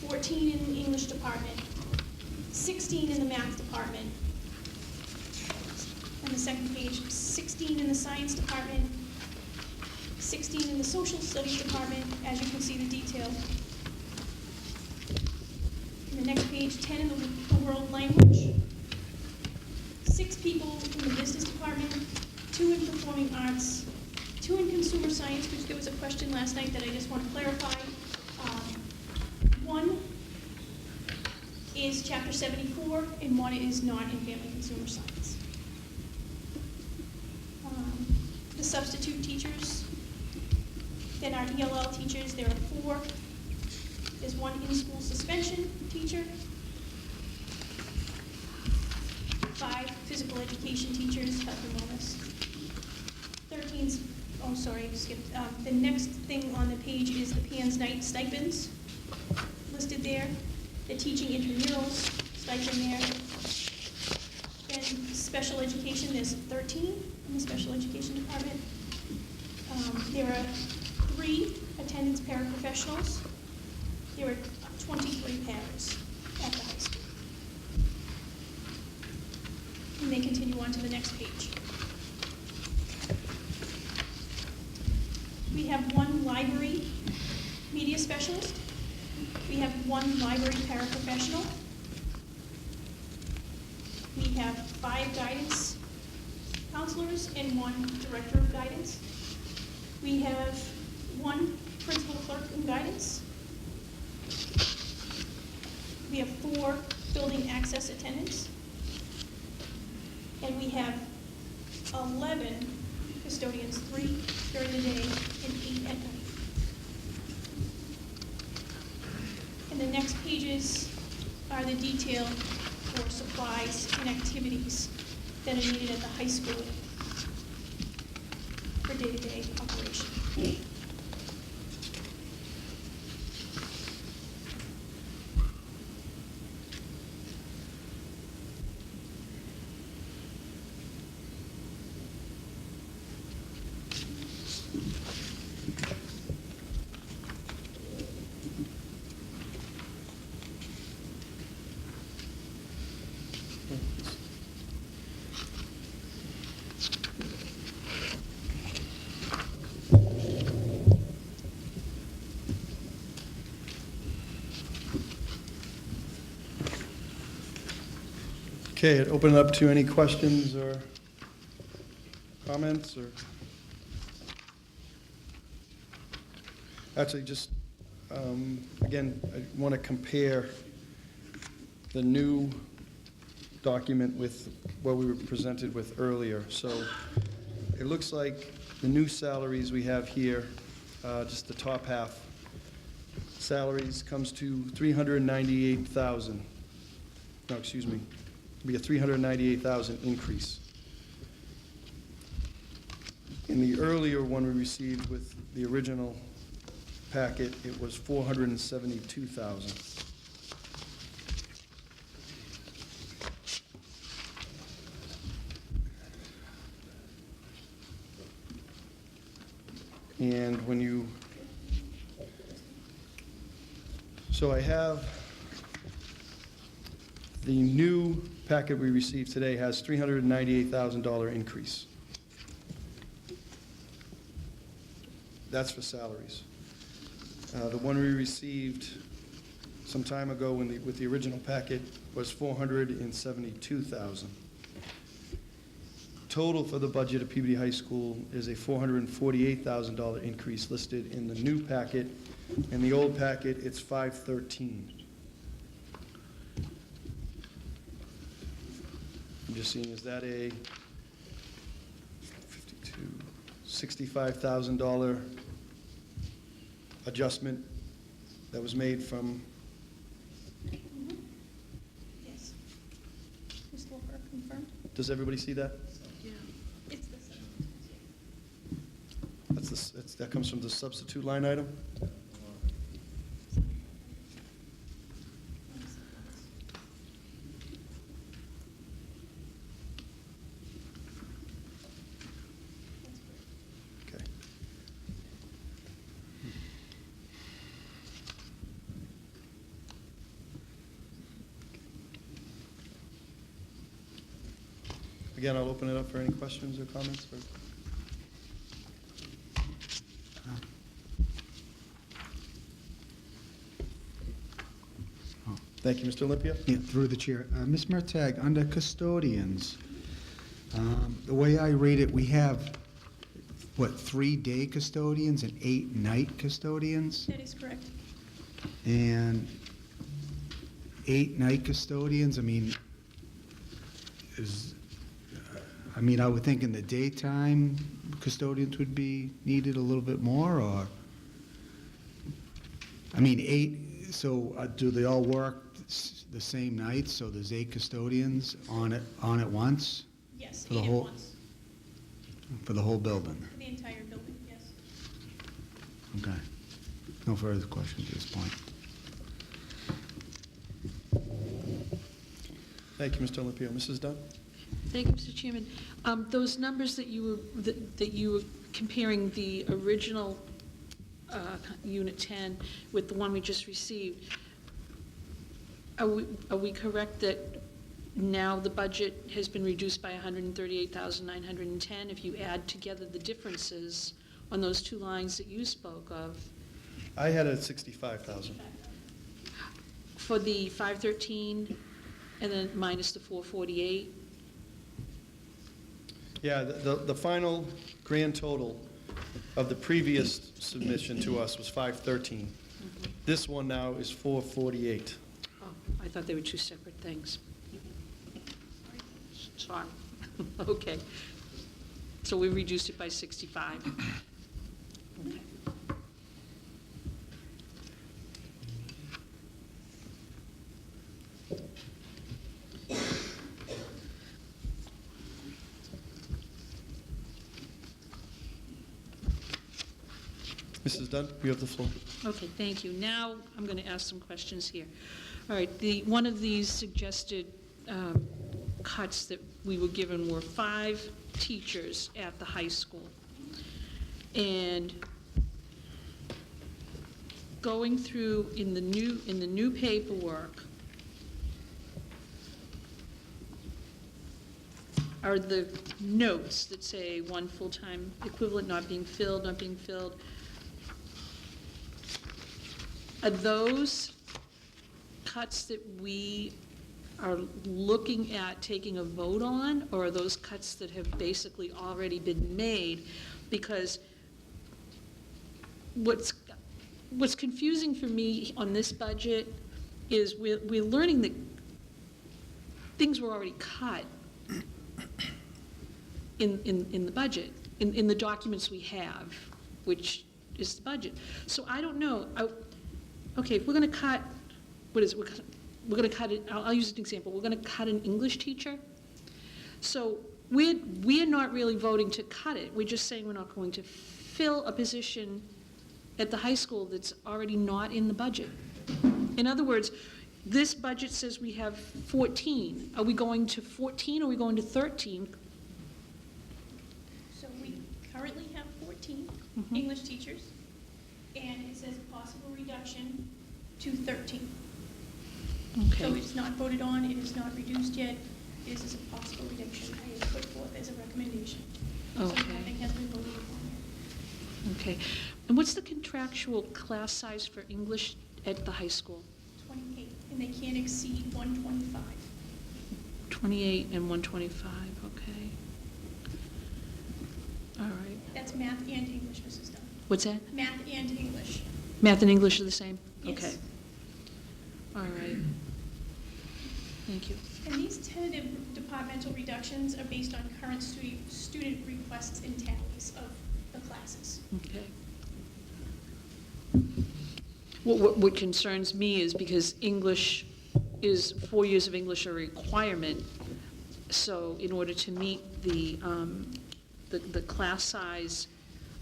14 in the English department, 16 in the math department. On the second page, 16 in the science department, 16 in the social studies department, as you can see the detail. On the next page, 10 in the world language, 6 people in the business department, 2 in performing arts, 2 in consumer science, which there was a question last night that I just want to clarify. 1 is chapter 74, and 1 is not in family consumer science. The substitute teachers, then our ELL teachers, there are 4. There's 1 in-school suspension teacher, 5 physical education teachers, health and wellness. 13's, oh sorry, skipped. The next thing on the page is the PANS night stipends listed there. The teaching intramurals stipend there. Then special education, there's 13 in the special education department. There are 3 attendance paraprofessionals. There are 23 paras at the high school. And they continue on to the next page. We have 1 library media specialist. We have 1 library paraprofessional. We have 5 guidance counselors and 1 director of guidance. We have 1 principal clerk in guidance. We have 4 building access attendants. And we have 11 custodians, 3 during the day and 8 at night. And the next pages are the detail for supplies and activities that are needed at the high school for day-to-day operation. Okay, I'd open it up to any questions or comments, or? Actually, just, again, I want to compare the new document with what we were presented with earlier. So it looks like the new salaries we have here, just the top half, salaries comes to 398,000. No, excuse me, it'll be a 398,000 increase. In the earlier one we received with the original packet, it was 472,000. And when you, so I have, the new packet we received today has $398,000 increase. That's for salaries. The one we received some time ago with the original packet was 472,000. Total for the budget of Peabody High School is a $448,000 increase listed in the new packet. In the old packet, it's 513. I'm just seeing, is that a $65,000 adjustment that was made from? Yes. Ms. Wilbur, confirmed? Does everybody see that? It's the same. That comes from the substitute line item? Okay. Again, I'll open it up for any questions or comments. Thank you, Mr. Olympia. Yeah, through the chair. Ms. Mertag, under custodians, the way I read it, we have, 3-day custodians and 8 night custodians? That is correct. And 8 night custodians, I would think in the daytime, custodians would be needed a little bit more, or? 8, so do they all work the same night, so there's 8 custodians on at once? Yes, For the 8 at whole- once, For the whole building? for the entire building, yes. Okay. No further questions at this point. Thank you, Mr. Olympia. Mrs. Dunn? Thank you, Mr. Chairman. Those numbers that you were comparing the original Unit 10 with the one we just received, are we correct that now the budget has been reduced by $138,910 if you add together the differences on those two lines that you spoke of? I had it at 65,000. For the 513 and then minus the 448? Yeah, the final grand total of the previous submission to us was 513. This one now is 448. Oh, I thought they were two separate things. Sorry. Okay. So we reduced it by 65. Okay. Mrs. Dunn, you have the floor. Okay, thank you. Now, I'm going to ask some questions here. All right, one of these suggested cuts that we were given were 5 teachers at the high school. And going through in the new paperwork are the notes that say 1 full-time equivalent not being filled. Are those cuts that we are looking at taking a vote on, or are those cuts that have basically already been made? Because what's confusing for me on this budget is we're learning that things were already cut in the budget, in the documents we have, which is the budget. So I don't know, okay, if we're gonna cut, what is it, we're gonna cut it, I'll use an example, we're gonna cut an English teacher. So we're not really voting to cut it, we're just saying we're not going to fill a position at the high school that's already not in the budget. In other words, this budget says we have 14. Are we going to 14, or are we going to 13? So we currently have 14 Mhm. English teachers, and it says possible reduction to 13. So Okay, it's not voted on, it is not reduced yet, this is a possible reduction I have put forth as a recommendation. So Okay. nothing has been voted upon yet. okay. And what's the contractual class size for English at the high school? 28, and they can't exceed 125. 28 and 125, okay. All right. That's math and English, Mrs. Dunn. What's that? Math and English. Math and English are the same? Yes. Okay. All right. Thank you. And these tentative departmental reductions are based on current student requests and tallies of the classes. Okay. What concerns me is because English is, 4 years of English are a requirement, so in order to meet the class size,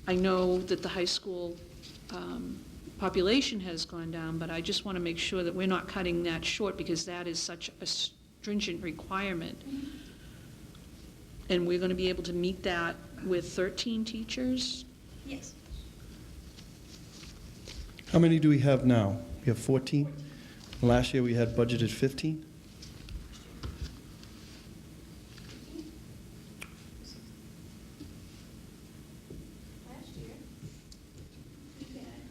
I know that the high school population has gone down, but I just want to make sure that we're not cutting that short, because that is such a stringent requirement. And we're going to be able to meet that with 13 teachers? Yes. How many do we have now? We have 14? Last year, we had budgeted 15? Last year, we had,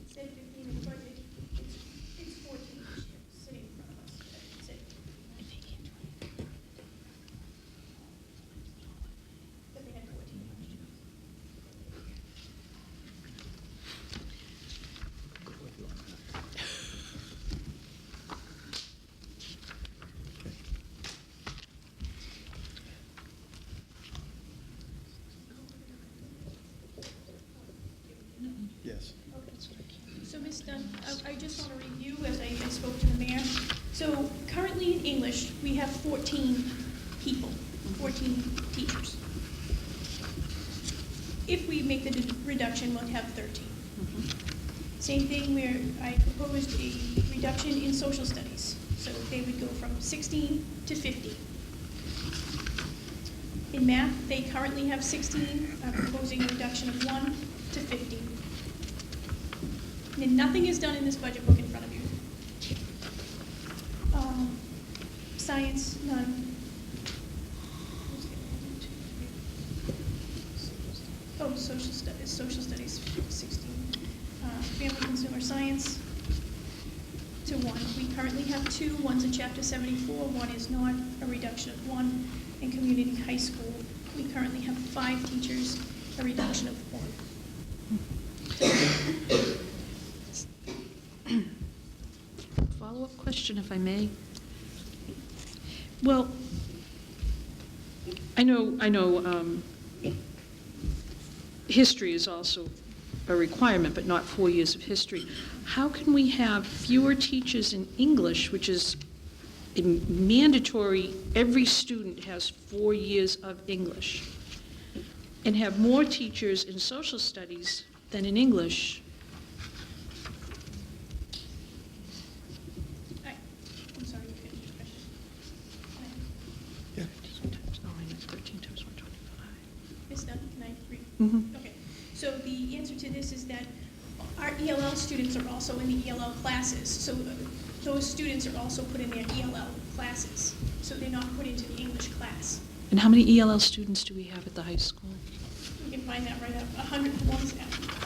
instead of 15 in the budget, it's 14 this year, sitting in front of us. That's it. But they had 14 last year. Yes. So, Ms. Dunn, I just want to review as I spoke to the mayor. So currently in English, we have 14 people, 14 teachers. If we make the reduction, we'll have 13. Same thing where I proposed a reduction in social studies. So they would go from 16 to 50. In math, they currently have 16. I'm proposing a reduction of 1 to 15. And nothing is done in this budget book in front of you. Science, none. Oh, social studies, 16. Family consumer science to 1. We currently have 2. One's in chapter 74, one is not, a reduction of 1. In community high school, we currently have 5 teachers, a reduction of 1. Follow-up question, if I may. Well, I know history is also a requirement, but not 4 years of history. How can we have fewer teachers in English, which is mandatory, every student has 4 years of English, and have more teachers in social studies than in English? I'm sorry, you finished your question. Yeah. 13 times 125. Ms. Dunn, can I read? Mhm. Okay, so the answer to this is that our ELL students are also in the ELL classes, so those students are also put in their ELL classes, so they're not put into the English class. And how many ELL students do we have at the high school? You can find that right up, 100,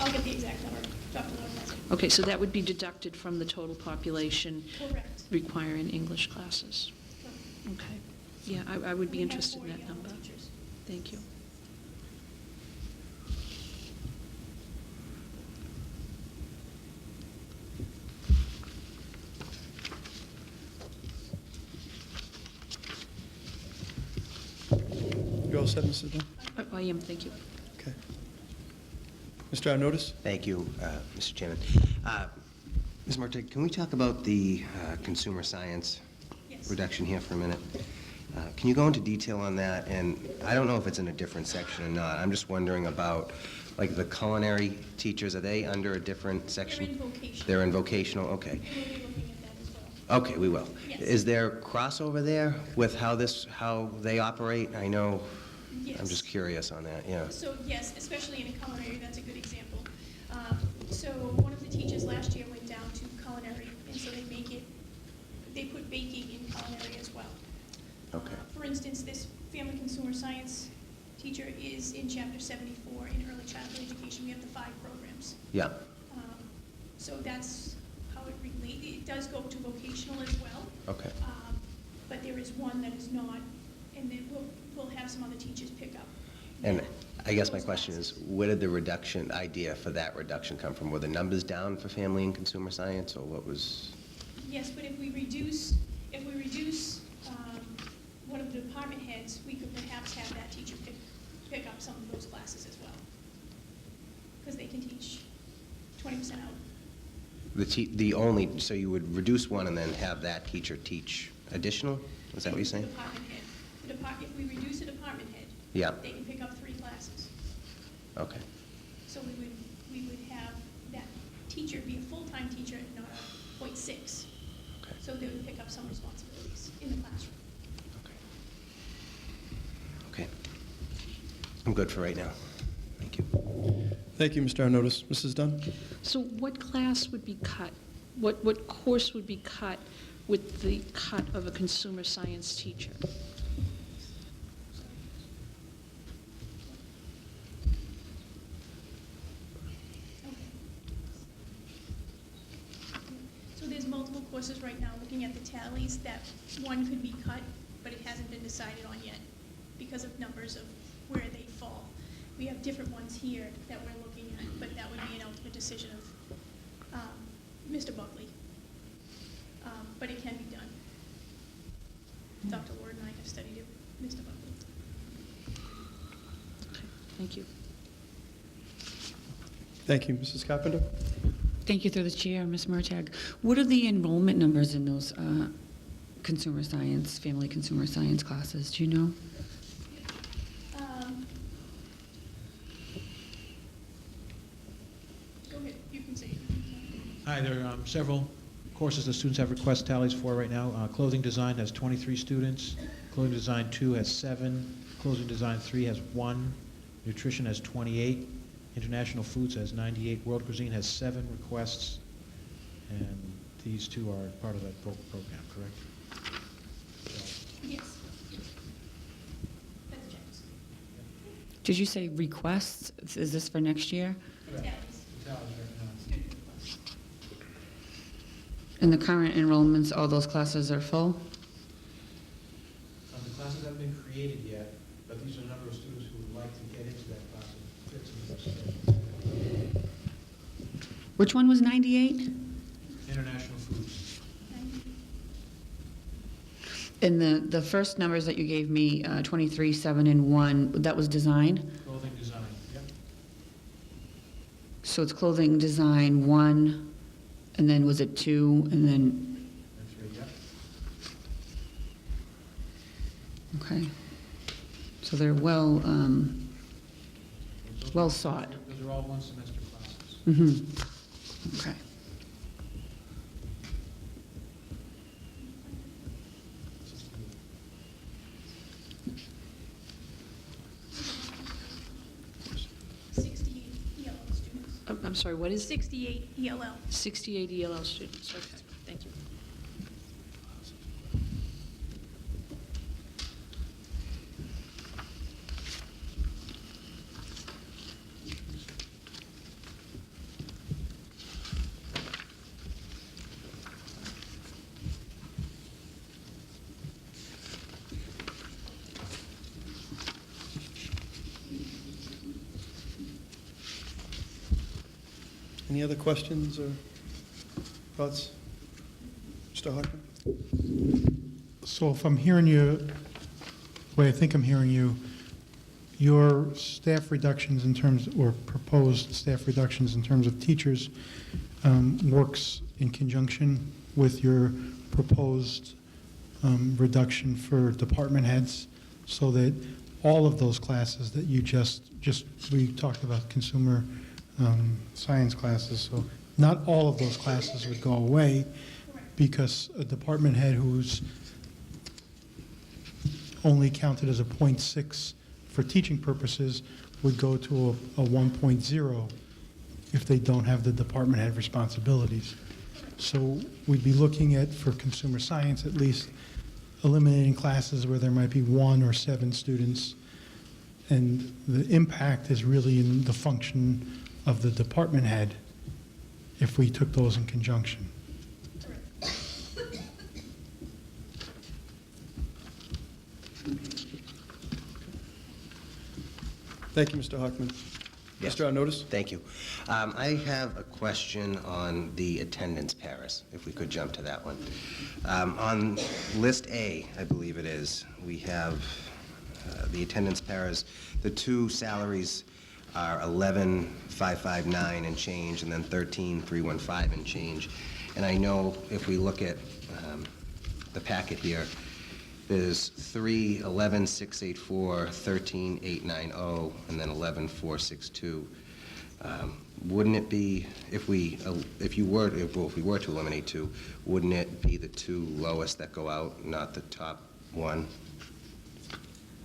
I'll get the exact number, Dr. Lord has it. Okay, so that would be deducted from the total population Correct, requiring English classes. correct. Okay. Yeah, I would be We have interested in 40 that number. teachers. Thank you. You all set, Mrs. Dunn? I am, thank you. Okay. Mr. Arnottis? Thank you, Mr. Chairman. Ms. Murtig, can we talk about the consumer science Yes. reduction here for a minute? Can you go into detail on that? And I don't know if it's in a different section or not. I'm just wondering about, like, the culinary teachers, are they under a different section? They're in vocational. They're in vocational, okay. We'll be looking at that as well. Okay, we will. Yes. Is there crossover there with how they operate? I know, I'm Yes. just curious on that, yeah. So yes, especially in a culinary, that's a good example. So one of the teachers last year went down to culinary, and so they put baking in culinary as well. Okay. For instance, this family consumer science teacher is in chapter 74 in early childhood education. We have the 5 programs. Yeah, So that's how it relates. It does go to vocational as well. okay. But there is one that is not, and then we'll have some other teachers pick up. And that- I guess my those question classes. is, where did the reduction idea for that reduction come from? Were the numbers down for family and consumer science, or what was? Yes, but if we reduce one of the department heads, we could perhaps have that teacher pick up some of those classes as well. Because they can teach 20% out. So you would reduce one and then have that teacher teach additional? Is that what you're saying? Department head. If we reduce a department head, Yeah, they can pick up 3 classes. okay, So we would have that teacher be a full-time teacher and not a .6. okay, So they would pick up some responsibilities in the classroom. okay. Okay. I'm good for right now. Thank you. Thank you, Mr. Arnottis. Mrs. Dunn? So what class would be cut? What course would be cut with the cut of a consumer science teacher? So there's multiple courses right now, looking at the tallies, that one could be cut, but it hasn't been decided on yet because of numbers of where they fall. We have different ones here that we're looking at, but that would be an ultimate decision of Mr. Buckley. But it can be done. Dr. Ward and I have studied it, Mr. Buckley. Okay, thank you. Thank you, Mrs. Carpenter? Thank you through the chair, Ms. Murtagh. What are the enrollment numbers in those consumer science, family consumer science classes? Do you know? Go ahead, you can say it. Hi, there are several courses the students have request tallies for right now. Clothing design has 23 students. Clothing design 2 has 7. Clothing design 3 has 1. Nutrition has 28. International foods has 98. World cuisine has 7 requests. And these 2 are part of that program, correct? Yes. That's James. Did you say requests? Is this for next year? The tallies. Student requests. And the current enrollments, all those classes are full? The classes haven't been created yet, but these are a number of students who would like to get into that class and fits into their schedule. Which one was 98? International foods. And the first numbers that you gave me, 23, 7, and 1, that was design? Clothing design, yep. So it's clothing design 1, and then was it 2, and then, And 3, yep. okay. So they're well, Those well are- sought. Those are all one semester classes. Mm-hmm. Okay. I'm sorry, what is it? 68 ELL. 68 ELL students, okay, thank you. Any other questions or thoughts? Mr. Hockman? So if I'm hearing you, the way I think I'm hearing you, your staff reductions in terms, or proposed staff reductions in terms of teachers, works in conjunction with your proposed reduction for department heads, so that all of those classes that you we talked about consumer science classes, so not all of those classes would go away, because a department head who's only counted as a .6 for teaching purposes would go to a 1.0 if they don't have the department head responsibilities. So we'd be looking at, for consumer science at least, eliminating classes where there might be 1 or 7 students. And the impact is really in the function of the department head if we took those in conjunction. Thank you, Mr. Hockman. Yes. Mr. Arnottis? Thank you. I have a question on the attendance paras, if we could jump to that one. On list A, I believe it is, we have the attendance paras. The two salaries are 11,559 and change, and then 13,315 and change. And I know if we look at the packet here, there's 3, 11,684, 13,890, and then 11,462. Wouldn't it be, if we were to eliminate 2, wouldn't it be the 2 lowest that go out, not the top 1?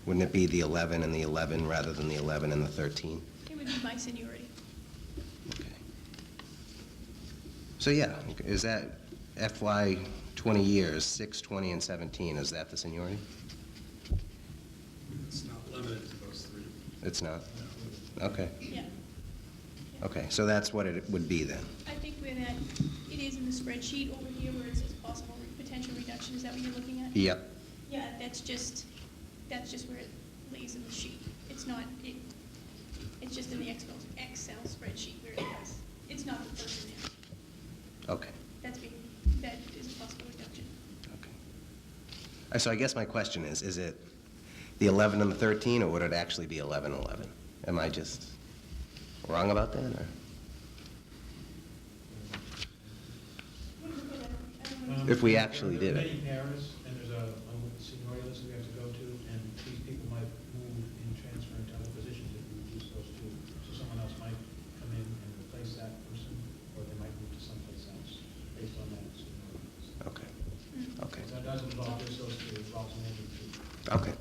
Wouldn't it be the 11 and the 11 rather than the 11 and the 13? It would be by seniority. Okay. So yeah, is that FY 20 years, 6, 20, and 17, is that the seniority? It's not limited to those 3. It's not? Okay. Yeah. Okay, so that's what it would be then? I think where that, it is in the spreadsheet over here where it says possible potential reduction, is that what you're looking at? Yep. Yeah, that's just where it lays in the sheet. It's not, it's just in the Excel spreadsheet where it has, it's not the person there. Okay. That is a possible reduction. Okay. So I guess my question is it the 11 and the 13, or would it actually be 11, 11? Am I just wrong about that, or? If we actually did it. There are many paras, and there's a seniority list we have to go to, and these people might move and transfer into other positions if we reduce those 2. So someone else might come in and replace that person, or they might move to someplace else based on that seniority list. Okay. Okay. So that doesn't involve just those 2, it involves maybe 2. Okay.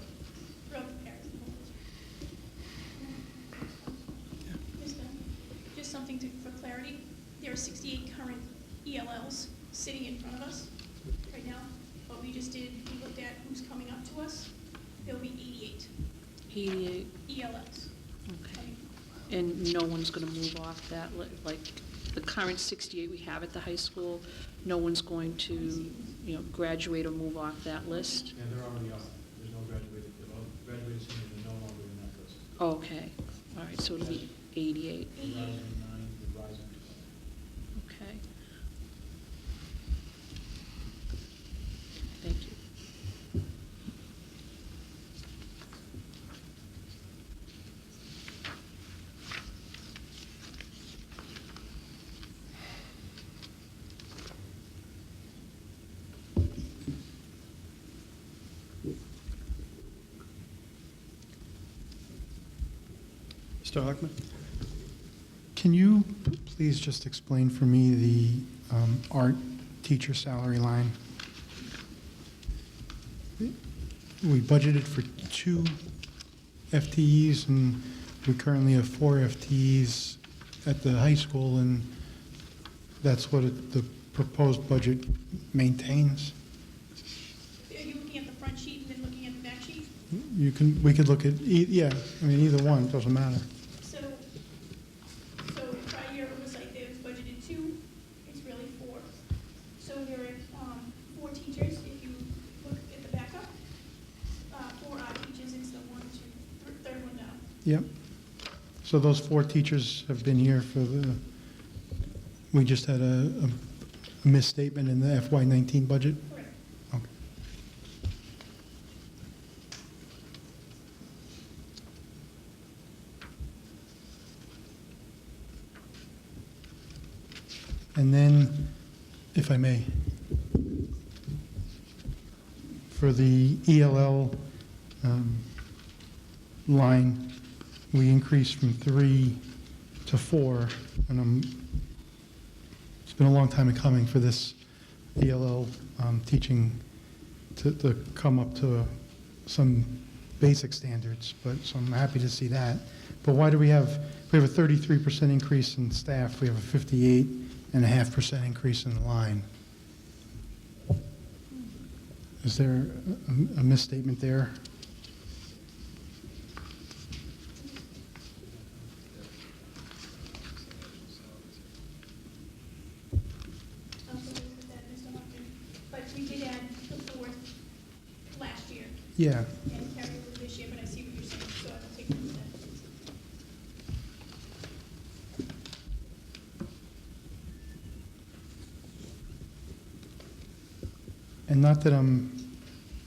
Just something for clarity, there are 68 current ELLs sitting in front of us right now. What we just did, we looked at who's coming up to us. There'll be 88 88, ELLs. okay. And no one's going to move off that, like, the current 68 we have at the high school, no one's going to, graduate or move off that list? Yeah, they're already off. There's no graduated seniors are no longer in that list. Okay, all right, so it'll be 88. The rising 9, the rising 12. Okay. Thank you. Mr. Hockman? Can you please just explain for me the art teacher salary line? We budgeted for 2 FTEs, and we currently have 4 FTEs at the high school, and that's what the proposed budget maintains. Are you looking at the front sheet and then looking at the back sheet? We could look at, yeah, I mean, either one, doesn't matter. So prior year oversight, there was budgeted 2, it's really 4. So there are 4 teachers, if you look at the backup, 4 art teachers, it's the 1, 2, third one down. Yep. So those 4 teachers have been here for We just had a misstatement in the FY19 budget? Correct. Okay. And then, if I may, for the ELL line, we increased from 3 to 4, and it's been a long time in coming for this ELL teaching to come up to some basic standards, but, so I'm happy to see that. But why do we have a 33% increase in staff, we have a 58.5% increase in the line? Is there a misstatement there? But we did add the 4th last year Yeah. and carry over this year, but I see what you're saying, so I will take note of that. And not that I'm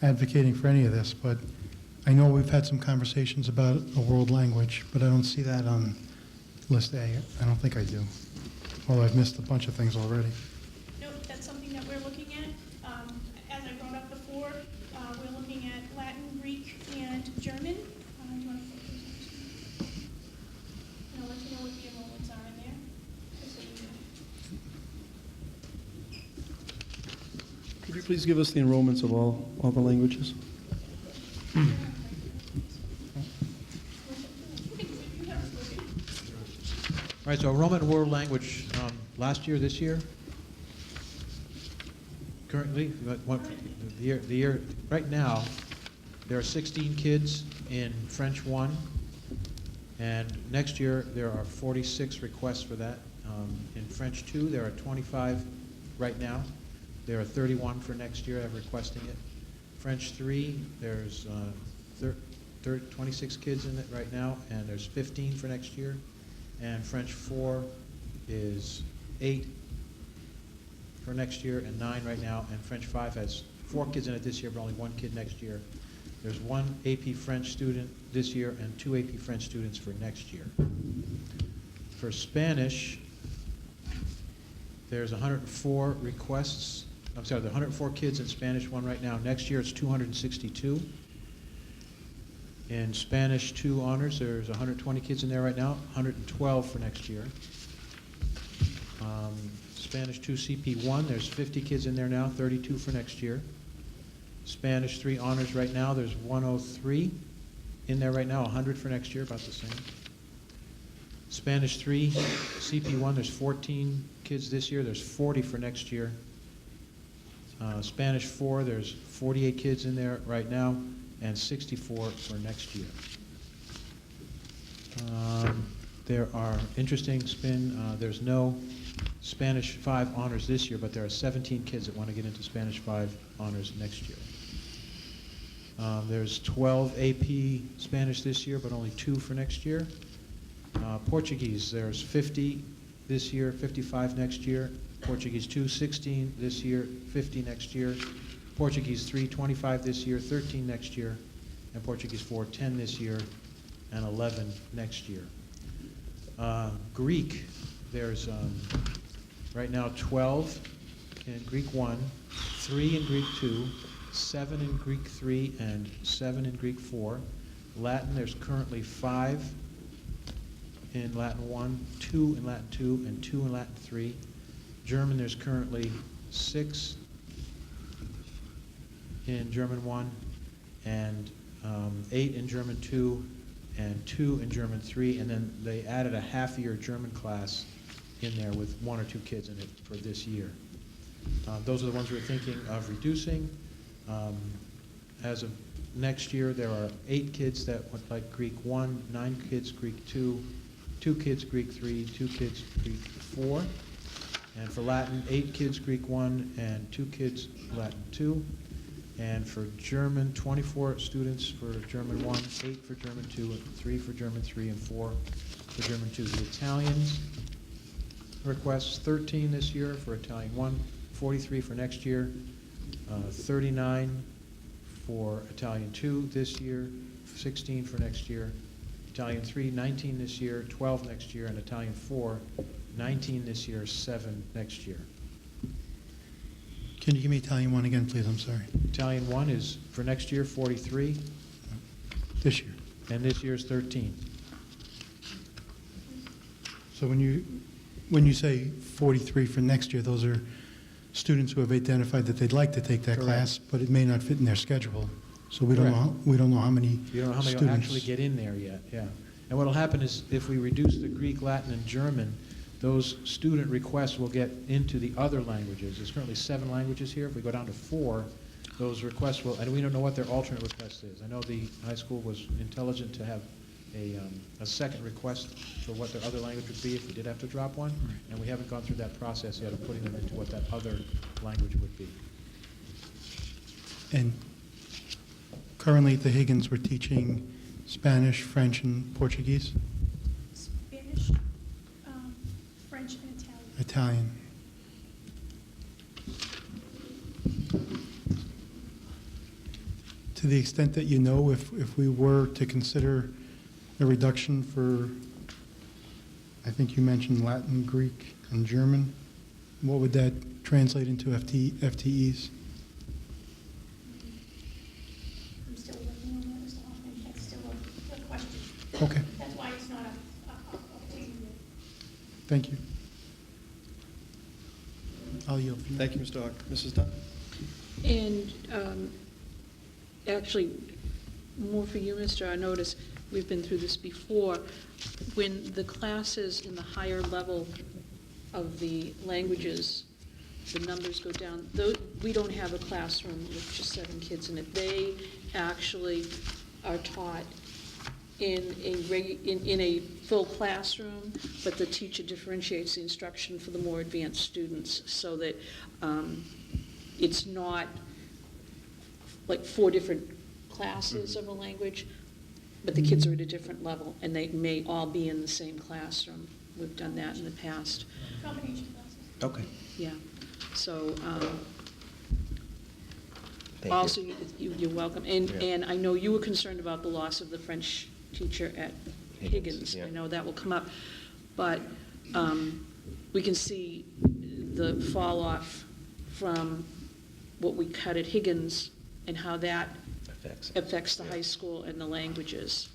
advocating for any of this, but I know we've had some conversations about a world language, but I don't see that on list A. I don't think I do. Although I've missed a bunch of things already. Nope, that's something that we're looking at. As I brought up before, we're looking at Latin, Greek, and German. Do you want to put those on the screen? And I'll let you know what the enrollments are in there. Just so you know. Could you please give us the enrollments of all the languages? All right, so enrollment in world language, last year, this year? Currently, the year, right now, there are 16 kids in French 1, and next year, there are 46 requests for that. In French 2, there are 25 right now. There are 31 for next year that are requesting it. French 3, there's 26 kids in it right now, and there's 15 for next year. And French 4 is 8 for next year and 9 right now. And French 5 has 4 kids in it this year, but only 1 kid next year. There's 1 AP French student this year and 2 AP French students for next year. For Spanish, there's 104 requests. I'm sorry, there are 104 kids in Spanish 1 right now. Next year, it's 262. In Spanish 2 honors, there's 120 kids in there right now, 112 for next year. Spanish 2 CP1, there's 50 kids in there now, 32 for next year. Spanish 3 honors right now, there's 103 in there right now, 100 for next year, about the same. Spanish 3 CP1, there's 14 kids this year, there's 40 for next year. Spanish 4, there's 48 kids in there right now, and 64 for next year. There are interesting there's no Spanish 5 honors this year, but there are 17 kids that want to get into Spanish 5 honors next year. There's 12 AP Spanish this year, but only 2 for next year. Portuguese, there's 50 this year, 55 next year. Portuguese 2, 16 this year, 50 next year. Portuguese 3, 25 this year, 13 next year. And Portuguese 4, 10 this year, and 11 next year. Greek, there's right now 12 in Greek 1, 3 in Greek 2, 7 in Greek 3, and 7 in Greek 4. Latin, there's currently 5 in Latin 1, 2 in Latin 2, and 2 in Latin 3. German, there's currently 6 in German 1, and 8 in German 2, and 2 in German 3, and then they added a half-year German class in there with 1 or 2 kids in it for this year. Those are the ones we're thinking of reducing. As of next year, there are 8 kids that would like Greek 1, 9 kids Greek 2, 2 kids Greek 3, 2 kids Greek 4. And for Latin, 8 kids Greek 1 and 2 kids Latin 2. And for German, 24 students for German 1, 8 for German 2, 3 for German 3, and 4 for German 2. The Italians, requests, 13 this year for Italian 1, 43 for next year, 39 for Italian 2 this year, 16 for next year, Italian 3, 19 this year, 12 next year, and Italian 4, 19 this year, 7 next year. Can you give me Italian 1 again, please? I'm sorry. Italian 1 is, for next year, 43, This year. and this year's 13. So when you say 43 for next year, those are students who have identified that they'd like to take that Correct. class, but it may not fit in their schedule. So we don't know how many You don't know how many will students. actually get in there yet, yeah. And what'll happen is, if we reduce the Greek, Latin, and German, those student requests will get into the other languages. There's currently 7 languages here. If we go down to 4, those requests will, and we don't know what their alternate request is. I know the high school was intelligent to have a second request for what their other language would be if we did have to drop one, and we haven't gone through that process yet of putting them into what that other language would be. And currently at the Higgins, we're teaching Spanish, French, and Portuguese, Spanish, French, and Italian. Italian. To the extent that you know, if we were to consider a reduction for, I think you mentioned Latin, Greek, and German, what would that translate into FTEs? I'm still working on that, Mr. Hoffman. That's still a question. Okay, That's why it's not up to you. thank you. I'll yield from there. Thank you, Mr. Hawk. Mrs. Dunn? And actually, more for you, Mr. Arnottis, we've been through this before. When the classes in the higher level of the languages, the numbers go down, we don't have a classroom with just 7 kids in it. They actually are taught in a full classroom, but the teacher differentiates the instruction for the more advanced students so that it's not like 4 different classes of a language, but the kids are at a different level, and they may all be in the same classroom. We've done that in the past, Combination classes. Okay. yeah. So, Thank you. also, you're welcome. And, Yeah. and I know you were concerned about the loss of the French teacher at Higgins. yeah. I know that will come up. But we can see the fall off from what we cut at Higgins and how that affects the high school and the languages.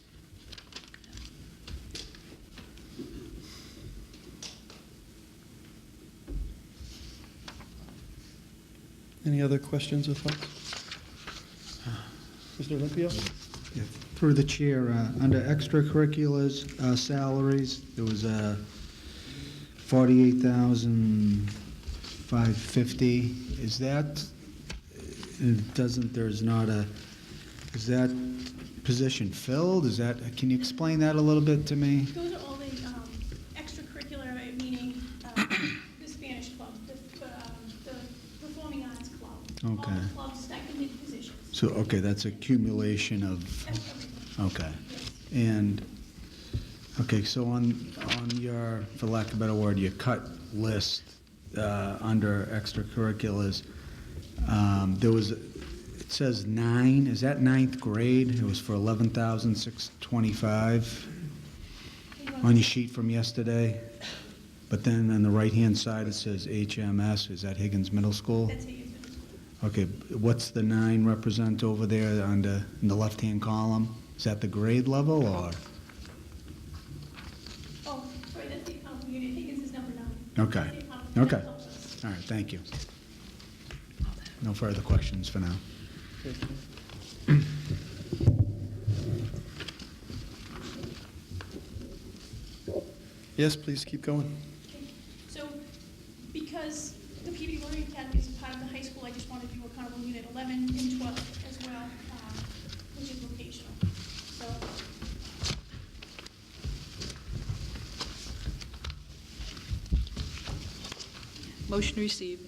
Any other questions or thoughts? Mr. Olympio? Yeah, through the chair, under extracurriculars, salaries, there was a $48,550. Is that, is that position filled? Is that, can you explain that a little bit to me? Those are all the extracurricular, meaning the Spanish club, the performing arts club. Okay. All the club stipended positions. So, okay, that's accumulation of, That's everything. okay. Yes. And, okay, so on your, for lack of a better word, your cut list under extracurriculars, there was, it says 9, is that 9th grade? It was for 11,625 on your sheet from yesterday. But then on the right-hand side, it says HMS, is that Higgins Middle School? That's Higgins Middle School. Okay, what's the 9 represent over there in the left-hand column? Is that the grade level, or? Oh, sorry, that's the account unit. Higgins is number 9. Okay, That's the account unit. okay. All right, thank you. No further questions for now. Yes, please, keep going. Okay. So, because the PD Learning Academy is part of the high school, I just wanted to do accountable unit 11 and 12 as well, which is vocational. So, Motion received.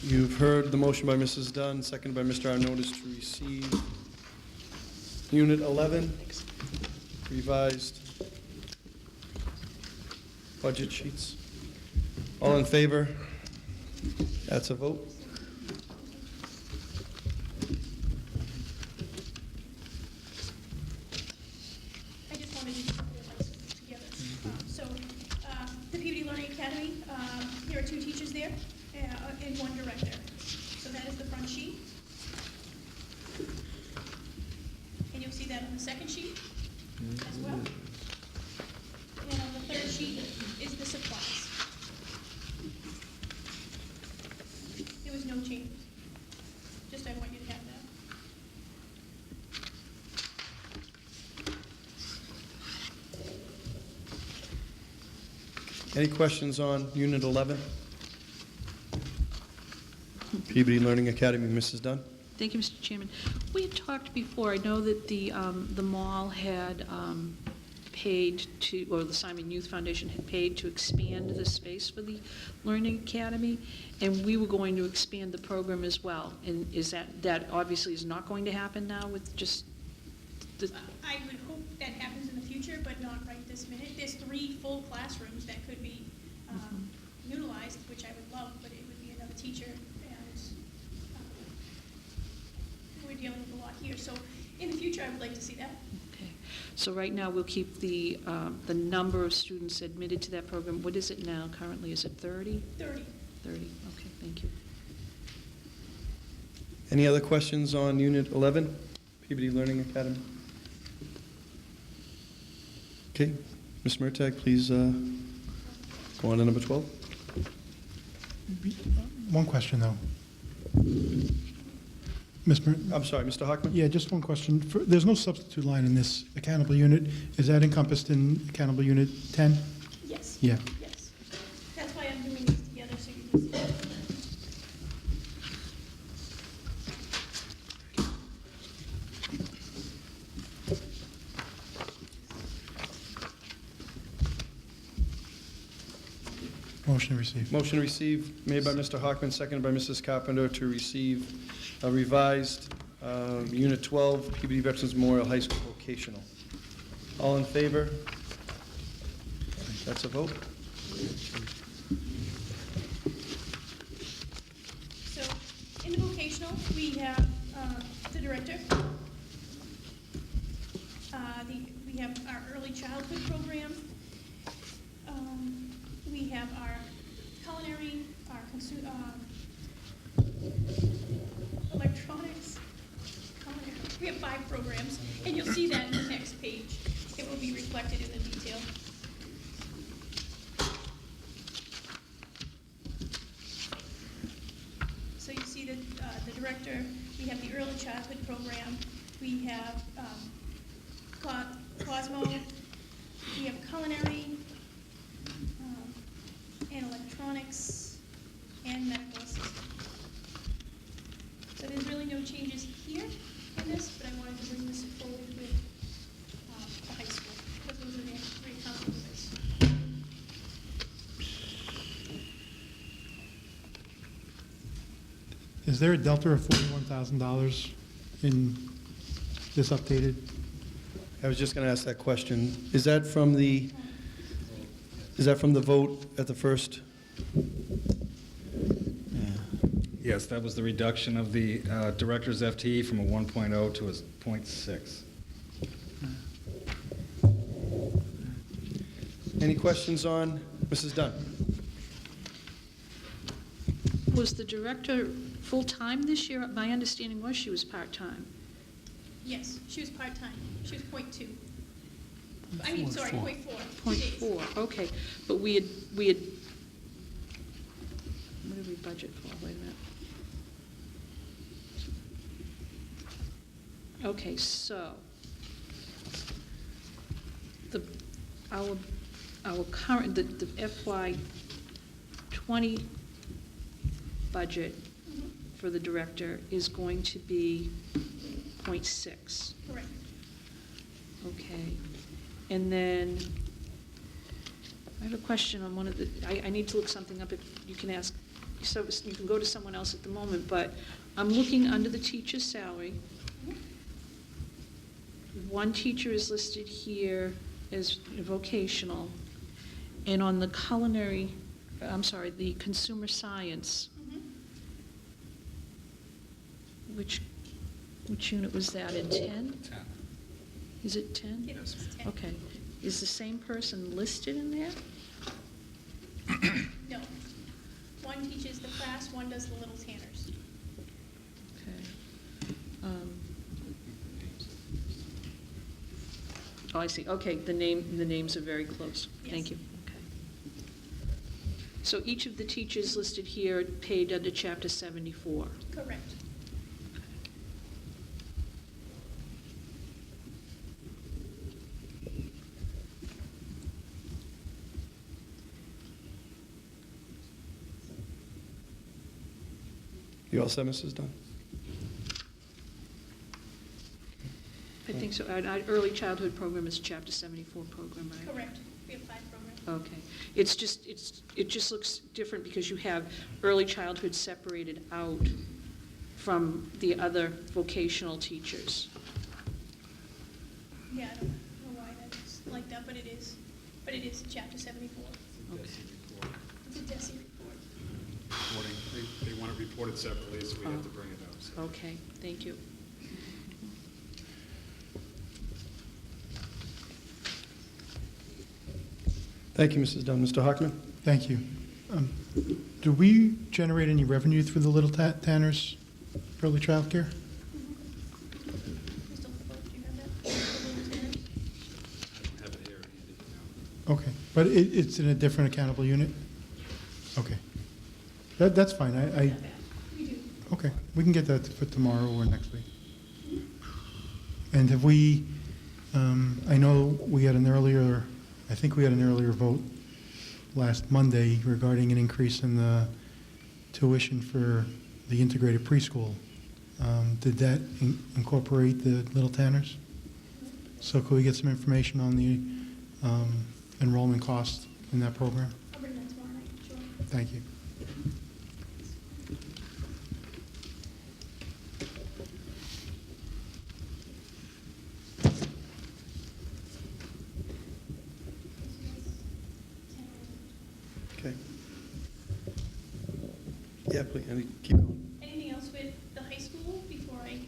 You've heard the motion by Mrs. Dunn, seconded by Mr. Arnottis to receive Unit 11. revised budget sheets. All in favor? That's a vote. I just wanted to put it like together. The Peabody Learning Academy, there are 2 teachers there and 1 director. So that is the front sheet. And you'll see that on the second sheet as well. And on the third sheet is the supplies. There was no change. Just I want you to have that. Any questions on Unit 11? Peabody Learning Academy, Mrs. Dunn? Thank you, Mr. Chairman. We had talked before, I know that the mall had paid to, or the Simon Youth Foundation had paid to expand the space for the Learning Academy, and we were going to expand the program as well. And is that obviously is not going to happen now with just the... I would hope that happens in the future, but not right this minute. There's 3 full classrooms that could be utilized, which I would love, but it would be another teacher, and we're dealing with a lot here. So in the future, I would like to see that. Okay. So right now, we'll keep the number of students admitted to that program. What is it now currently? Is it 30? 30. 30, okay, thank you. Any other questions on Unit 11, Peabody Learning Academy? Okay, Ms. Murtagh, please go on to number 12. One question, though. Ms. Mer- I'm sorry, Mr. Hockman? Yeah, just one question. There's no substitute line in this accountable unit. Is that encompassed in accountable unit 10? Yes. Yeah. Yes. That's why I'm doing these together, so you can see it. Motion received. Motion received, made by Mr. Hockman, seconded by Mrs. Carpenter, to receive a revised Unit 12, Peabody Veterans Memorial High School Vocational. All in favor? That's a vote. So in the vocational, we have the director. We have our early childhood program. We have our culinary, our electronics, culinary. We have 5 programs, and you'll see that in the next page. It will be reflected in the detail. So you see that the director, we have the early childhood program, we have Cosmo, we have culinary, and electronics, and medical assistant. So there's really no changes here in this, but I wanted to bring this forward with the high school, because those are the 3 accounting units. Is there a delta of $41,000 in this updated? I was just going to ask that question. Is that from the vote at the first? Yes, that was the reduction of the director's FTE from a 1.0 to a 0.6. Any questions on Mrs. Dunn? Was the director full-time this year? My understanding was she was part-time. Yes, she was part-time. She was .2. I mean, sorry, .4. 0.4, okay. But we had, what did we budget for? Wait a minute. Okay, so, our current, the FY '20 budget for the director is going to be 0.6. Correct. Okay. And then, I have a question on one of the, I need to look something up, if you can ask, so you can go to someone else at the moment, but I'm looking under the teacher's salary. one teacher is listed here as vocational, and on the the consumer science, which unit was that, in 10? 10. Is it 10? Yes. Okay. Is the same person listed in there? No. One teaches the class, one does the Little Tanners. Okay. Oh, I see. Okay, the names are very close. Thank Yes. you. Okay. So each of the teachers listed here are paid under Chapter 74. Correct. You all set, Mrs. Dunn? I think so. Our early childhood program is Chapter 74 program, right? Correct. We have 5 programs. Okay. It just looks different because you have early childhood separated out from the other vocational teachers. Yeah, I don't know why that's like that, but it is. But it is Chapter 74. Okay. It's a DESI report. Reporting, they want it reported separately, so we have to bring it up. So. Okay, thank you. Thank you, Mrs. Dunn. Mr. Hockman? Thank you. Do we generate any revenue through the Little Tanners early childcare? Mr. LaFleur, do you have that? The Little Tanners? I don't have it here handy now. Okay, but it's in a different accountable unit? Okay. That's fine. We do. Okay, we can get that for tomorrow or next week. And have we, I know we had I think we had an earlier vote last Monday regarding an increase in the tuition for the integrated preschool. Did that incorporate the Little Tanners? So could we get some information on the enrollment cost in that program? I'll bring that tomorrow night, sure. Thank you. Okay. Yeah, please, keep going. Anything else with the high school before you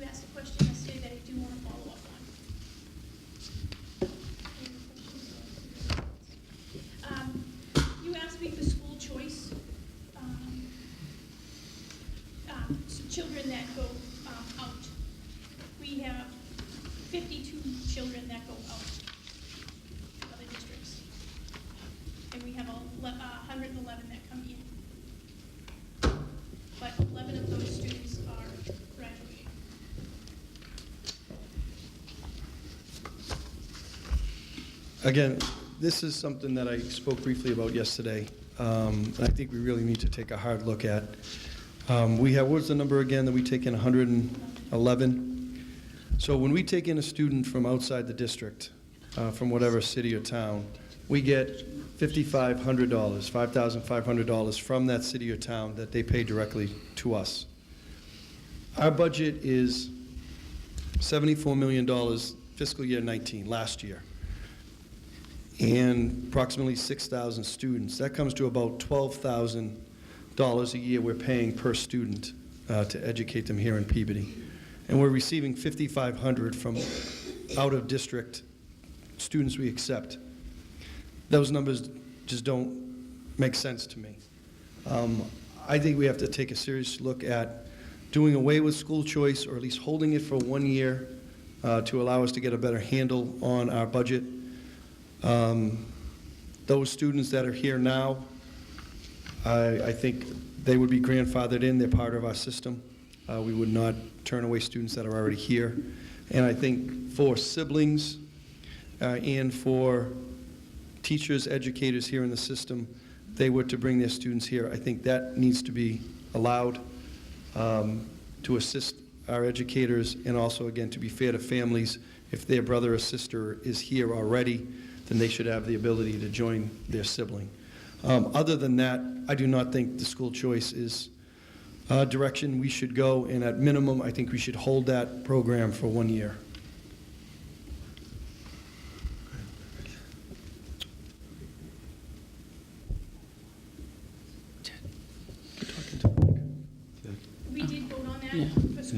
asked a question yesterday that I do want to follow up on? You asked me for school choice, so children that go out. We have 52 children that go out to other districts. And we have 111 that come in. But 11 of those students are graduating. Again, this is something that I spoke briefly about yesterday. And I think we really need to take a hard look at. What was the number again that we take in, 111? So when we take in a student from outside the district, from whatever city or town, we get $5,500, $5,500 from that city or town that they pay directly to us. Our budget is $74 million fiscal year 19, last year, and approximately 6,000 students. That comes to about $12,000 a year we're paying per student to educate them here in Peabody. And we're receiving $5,500 from out-of-district students we accept. Those numbers just don't make sense to me. I think we have to take a serious look at doing away with school choice, or at least holding it for 1 year to allow us to get a better handle on our budget. Those students that are here now, I think they would be grandfathered in. They're part of our system. We would not turn away students that are already here. And I think for siblings and for teachers, educators here in the system, they were to bring their students here. I think that needs to be allowed to assist our educators, and also, again, to be fair to families. If their brother or sister is here already, then they should have the ability to join their sibling. Other than that, I do not think the school choice is a direction we should go, and at minimum, I think we should hold that program for 1 year.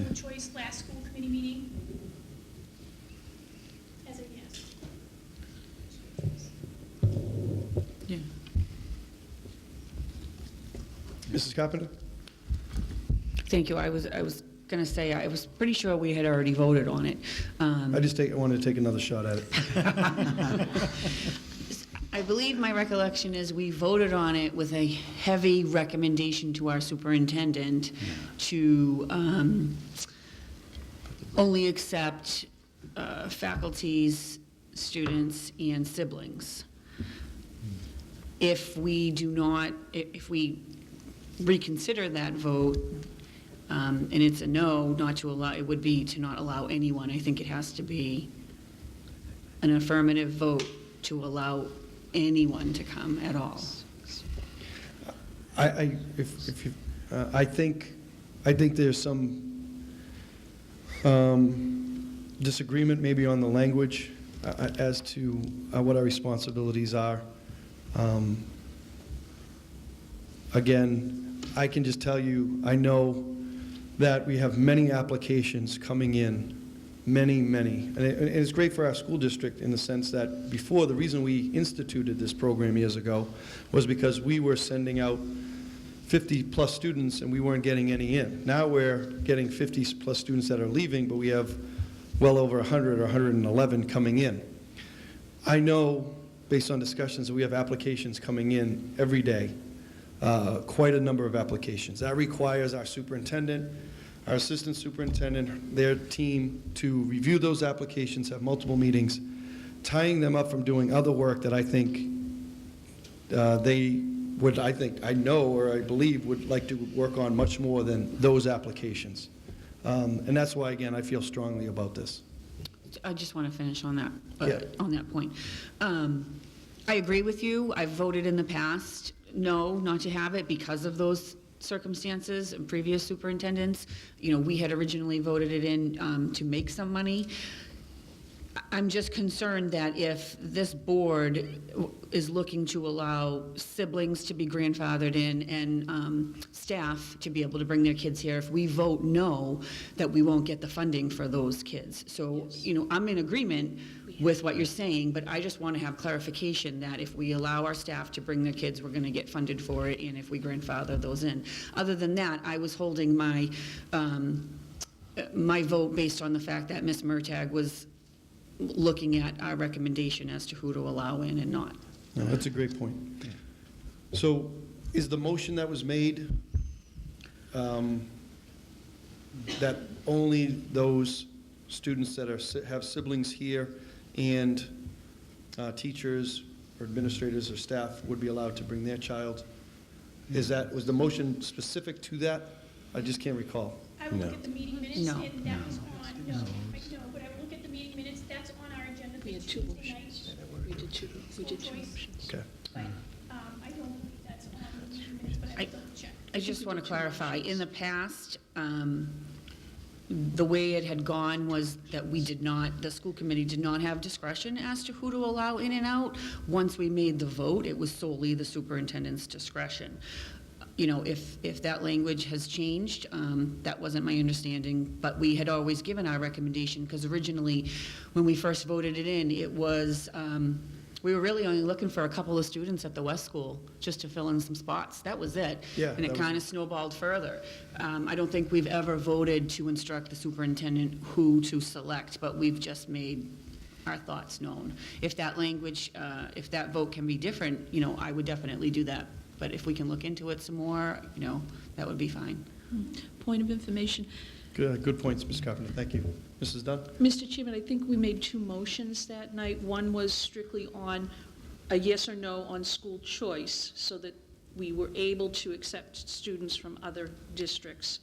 school choice last school committee meeting? As a yes. Yeah. Mrs. Carpenter? Thank you. I was going to say, I was pretty sure we had already voted on it. I wanted to take another shot at it. I believe my recollection is we voted on it with a heavy recommendation to our superintendent to only accept faculties, students, and siblings. If we do not, if we reconsider that vote, and it's a no, not to allow, it would be to not allow anyone. I think it has to be an affirmative vote to allow anyone to come at all. I think there's some disagreement maybe on the language as to what our responsibilities are. Again, I can just tell you, I know that we have many applications coming in, many. And it's great for our school district in the sense that before, the reason we instituted this program years ago was because we were sending out 50-plus students and we weren't getting any in. Now we're getting 50-plus students that are leaving, but we have well over 100 or 111 coming in. I know, based on discussions, that we have applications coming in every day, quite a number of applications. That requires our superintendent, our assistant superintendent, their team to review those applications, have multiple meetings, tying them up from doing other work that I think they would, I know or I believe would like to work on much more than those applications. And that's why, again, I feel strongly about this. I just want to finish on that, Yeah. on that point. I agree with you. I've voted in the past, no, not to have it because of those circumstances and previous superintendents. You know, we had originally voted it in to make some money. I'm just concerned that if this board is looking to allow siblings to be grandfathered in and staff to be able to bring their kids here, if we vote no, that we won't get the funding for those kids. So, you know, I'm in agreement with what you're saying, but I just want to have clarification that if we allow our staff to bring their kids, we're going to get funded for it, and if we grandfather those in. Other than that, I was holding my my vote based on the fact that Ms. Murtagh was looking at our recommendation as to who to allow in and not. No, that's a great point. So is the motion that was made that only those students that have siblings here and teachers or administrators or staff would be allowed to bring their child? Was the motion specific to that? I just can't recall. I would look at the meeting minutes, No. and that was on, no, but I would look at the meeting minutes, that's on our agenda for Tuesday night. We did two motions. Okay. But, I don't believe that's on the meeting minutes, but I will double check. I just want to clarify, in the past, the way it had gone was that we did not, the school committee did not have discretion as to who to allow in and out. Once we made the vote, it was solely the superintendent's discretion. You know, if that language has changed, that wasn't my understanding, but we had always given our recommendation, because originally, when we first voted it in, it was, we were really only looking for a couple of students at the West School, just to fill in some spots. That was it. Yeah, And it that was- kind of snowballed further. I don't think we've ever voted to instruct the superintendent who to select, but we've just made our thoughts known. If that language, if that vote can be different, you know, I would definitely do that. But if we can look into it some more, you know, that would be fine. Point of information. Good points, Ms. Carpenter. Thank you. Mrs. Dunn? Mr. Chairman, I think we made two motions that night. One was strictly on a yes or no on school choice, so that we were able to accept students from other districts,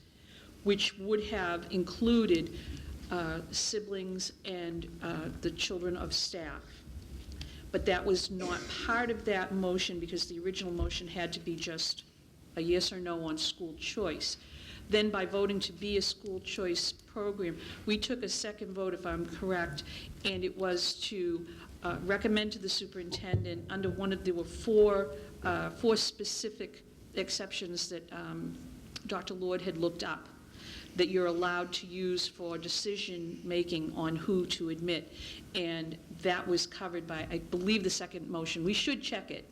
which would have included siblings and the children of staff. But that was not part of that motion, because the original motion had to be just a yes or no on school choice. Then by voting to be a school choice program, we took a second vote, if I'm correct, and it was to recommend to the superintendent under there were four specific exceptions that Dr. Lord had looked up. that you're allowed to use for decision-making on who to admit. And that was covered by, I believe, the second motion. We should check it,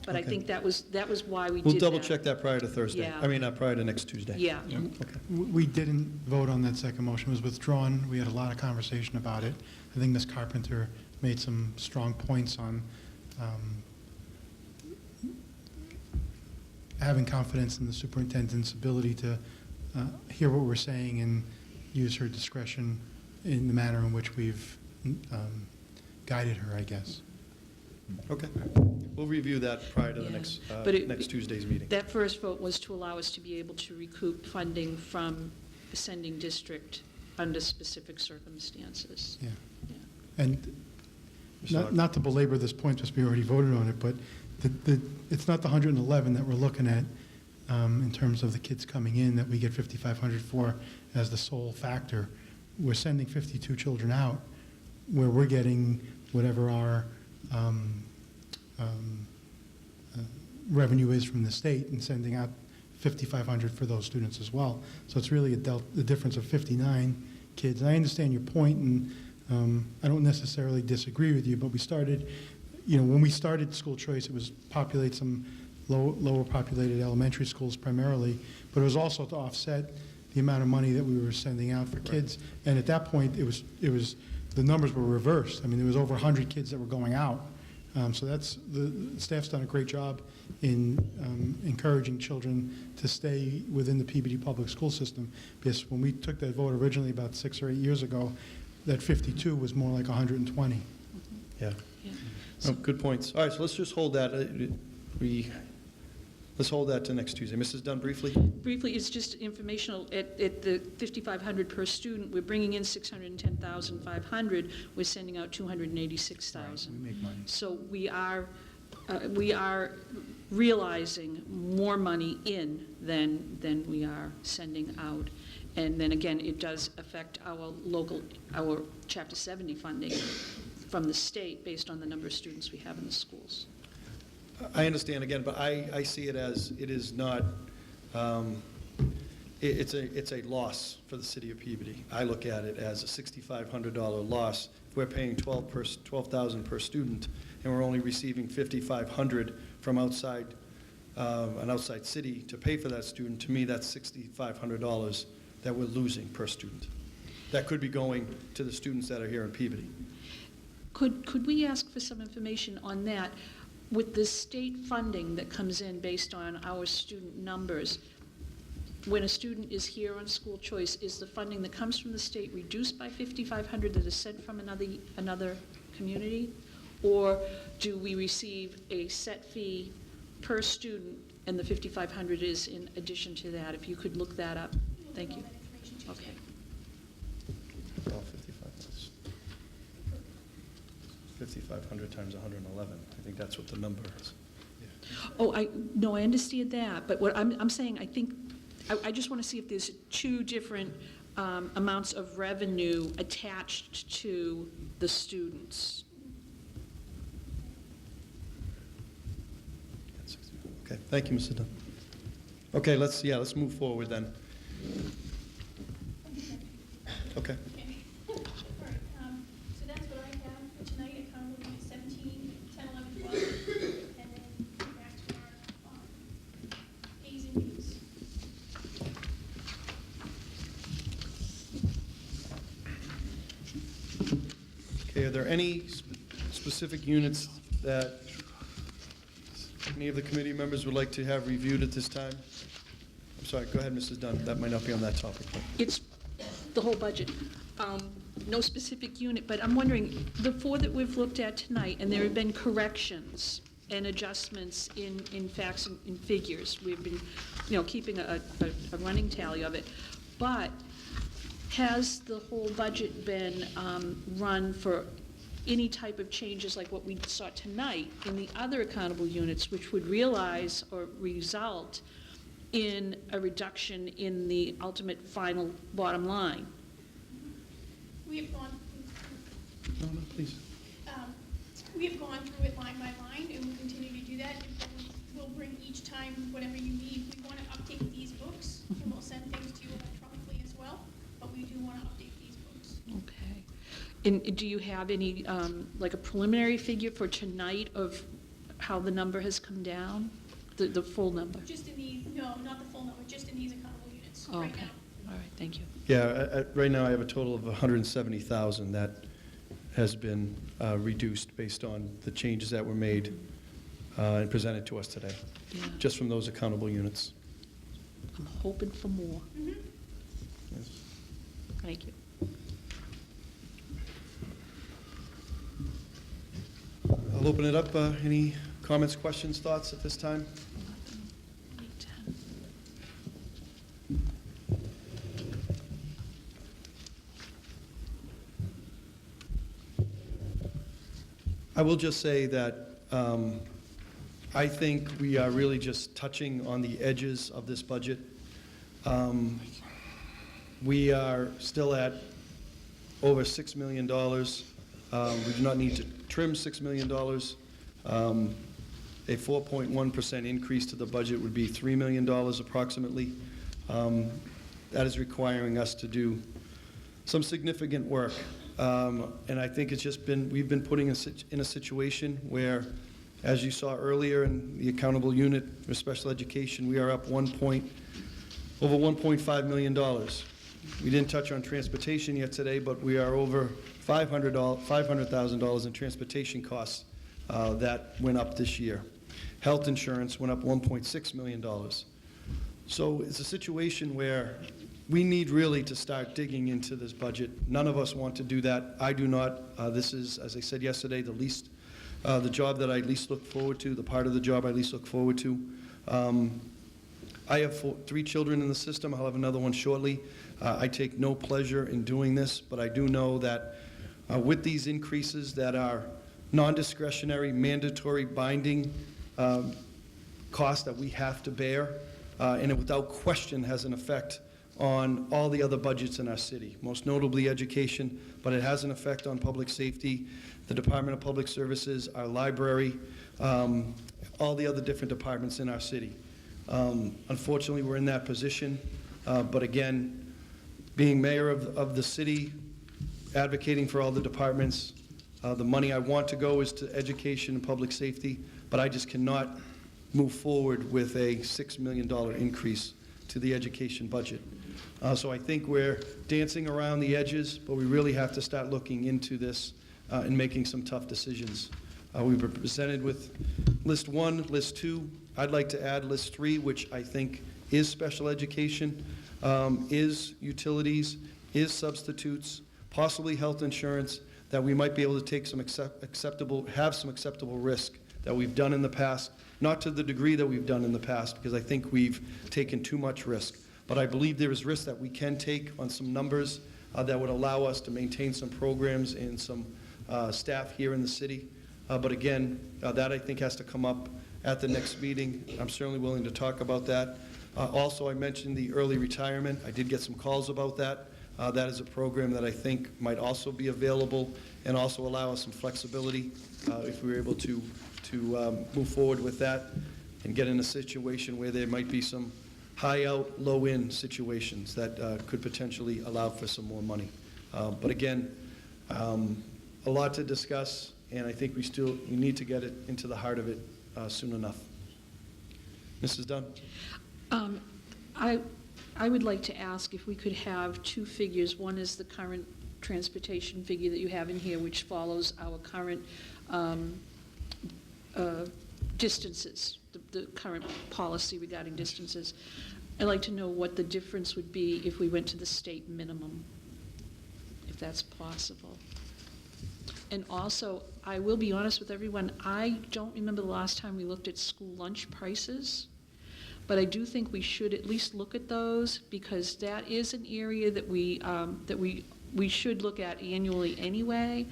but I Okay. think that was why we did that. We'll double-check that prior to Thursday. Yeah. I mean, prior to next Tuesday. Yeah. Okay. We didn't vote on that second motion. It was withdrawn. We had a lot of conversation about it. I think Ms. Carpenter made some strong points on having confidence in the superintendent's ability to hear what we're saying and use her discretion in the manner in which we've guided her, I guess. Okay. We'll review that prior to the Yeah. next, But next Tuesday's meeting. That first vote was to allow us to be able to recoup funding from the sending district under specific circumstances. Yeah. Yeah. And Mr. not to belabor this point, because we already voted on it, but it's not the 111 that we're looking at in terms of the kids coming in that we get 5,500 for as the sole factor. We're sending 52 children out where we're getting whatever our revenue is from the state and sending out 5,500 for those students as well. So it's really a difference of 59 kids. And I understand your point, and I don't necessarily disagree with you, but we started, when we started school choice, it was populate some lower populated elementary schools primarily, but it was also to offset the amount of money that we were sending out for kids. And at that point, it was the numbers were reversed. I mean, there was over 100 kids that were going out. So the staff's done a great job in encouraging children to stay within the PBD public school system. Because when we took that vote originally about 6 or 8 years ago, that 52 was more like 120. Yeah. Yeah. Oh, good points. All right, so let's just hold that. Let's hold that to next Tuesday. Mrs. Dunn, briefly? Briefly, it's just informational. At the 5,500 per student, we're bringing in 610,500. We're sending out 286,000. We make money. So we are realizing more money in than we are sending out. And then again, it does affect our Chapter 70 funding from the state based on the number of students we have in the schools. I understand again, but I see it as, it is not, it's a loss for the city of Peabody. I look at it as a $6,500 loss. If we're paying $12,000 per student, and we're only receiving $5,500 from outside, an outside city to pay for that student, to me, that's $6,500 that we're losing per student. That could be going to the students that are here in Peabody. Could we ask for some information on that? With the state funding that comes in based on our student numbers, when a student is here on school choice, is the funding that comes from the state reduced by $5,500 that is sent from another community? Or do we receive a set fee per student and the $5,500 is in addition to that? If you could look that up. Thank you. Okay. Well, 5,500 times 111. I think that's what the number is. Oh, I understand that, but what I'm saying, I just want to see if there's two different amounts of revenue attached to the students. Okay, thank you, Mrs. Dunn. Okay, let's move forward then. Okay. All right, so that's what I have for tonight. Account will be 17, 10, 11, 12, and then back to our A's and B's. Okay, are there any specific units that any of the committee members would like to have reviewed at this time? I'm sorry, go ahead, Mrs. Dunn. That might not be on that topic. But It's the whole budget. No specific unit, but I'm wondering, the four that we've looked at tonight, and there have been corrections and adjustments in facts and in figures. We've been, keeping a running tally of it. But has the whole budget been run for any type of changes like what we saw tonight in the other accountable units, which would realize or result in a reduction in the ultimate final bottom line? We have gone, No, please. we have gone through it line by line, and we'll continue to do that. And we'll bring each time whatever you need. We want to update these books, and we'll send things to you electronically as well. And do you have any, like a preliminary figure for tonight of how the number has come down? The full number? Just in these, no, not the full number, just in these accountable units Oh, right okay. now. All right, thank you. Yeah, right now I have a total of 170,000 that has been reduced based on the changes that were made and presented to us today, Yeah, just from those accountable units. I'm hoping for more. Yes. Thank you. I'll open it up. Any comments, questions, thoughts at this time? 11, 10. I will just say that I think we are really just touching on the edges of this budget. We are still at over $6 million. We do not need to trim $6 million. A 4.1% increase to the budget would be $3 million approximately. That is requiring us to do some significant work. And I think it's just been, we've been putting us in a situation where, as you saw earlier in the accountable unit for special education, we are up over $1.5 million. We didn't touch on transportation yet today, but we are over $500,000 in transportation costs that went up this year. Health insurance went up $1.6 million. So it's a situation where we need really to start digging into this budget. None of us want to do that. I do not. This is, as I said yesterday, the job that I least look forward to, the part of the job I least look forward to. I have 3 children in the system. I'll have another one shortly. I take no pleasure in doing this, but I do know that with these increases that are non-discretionary, mandatory, binding costs that we have to bear, and it without question has an effect on all the other budgets in our city, most notably education, but it has an effect on public safety, the Department of Public Services, our library, all the other different departments in our city. Unfortunately, we're in that position, but again, being mayor of the city, advocating for all the departments, the money I want to go is to education and public safety, but I just cannot move forward with a $6 million increase to the education budget. So I think we're dancing around the edges, but we really have to start looking into this and making some tough decisions. We were presented with List 1, List 2. I'd like to add List 3, which I think is special education, is utilities, is substitutes, possibly health insurance, that we might be able to take some acceptable risk that we've done in the past, not to the degree that we've done in the past, because I think we've taken too much risk. But I believe there is risk that we can take on some numbers that would allow us to maintain some programs and some staff here in the city. But again, that I think has to come up at the next meeting. I'm certainly willing to talk about that. Also, I mentioned the early retirement. I did get some calls about that. That is a program that I think might also be available and also allow us some flexibility if we were able to move forward with that and get in a situation where there might be some high out, low in situations that could potentially allow for some more money. But again, a lot to discuss, and I think we need to get it into the heart of it soon enough. Mrs. Dunn? I would like to ask if we could have 2 figures. One is the current transportation figure that you have in here, which follows our current distances, the current policy regarding distances. I'd like to know what the difference would be if we went to the state minimum, if that's possible. And also, I will be honest with everyone, I don't remember the last time we looked at school lunch prices, but I do think we should at least look at those, because that is an area that we should look at annually anyway,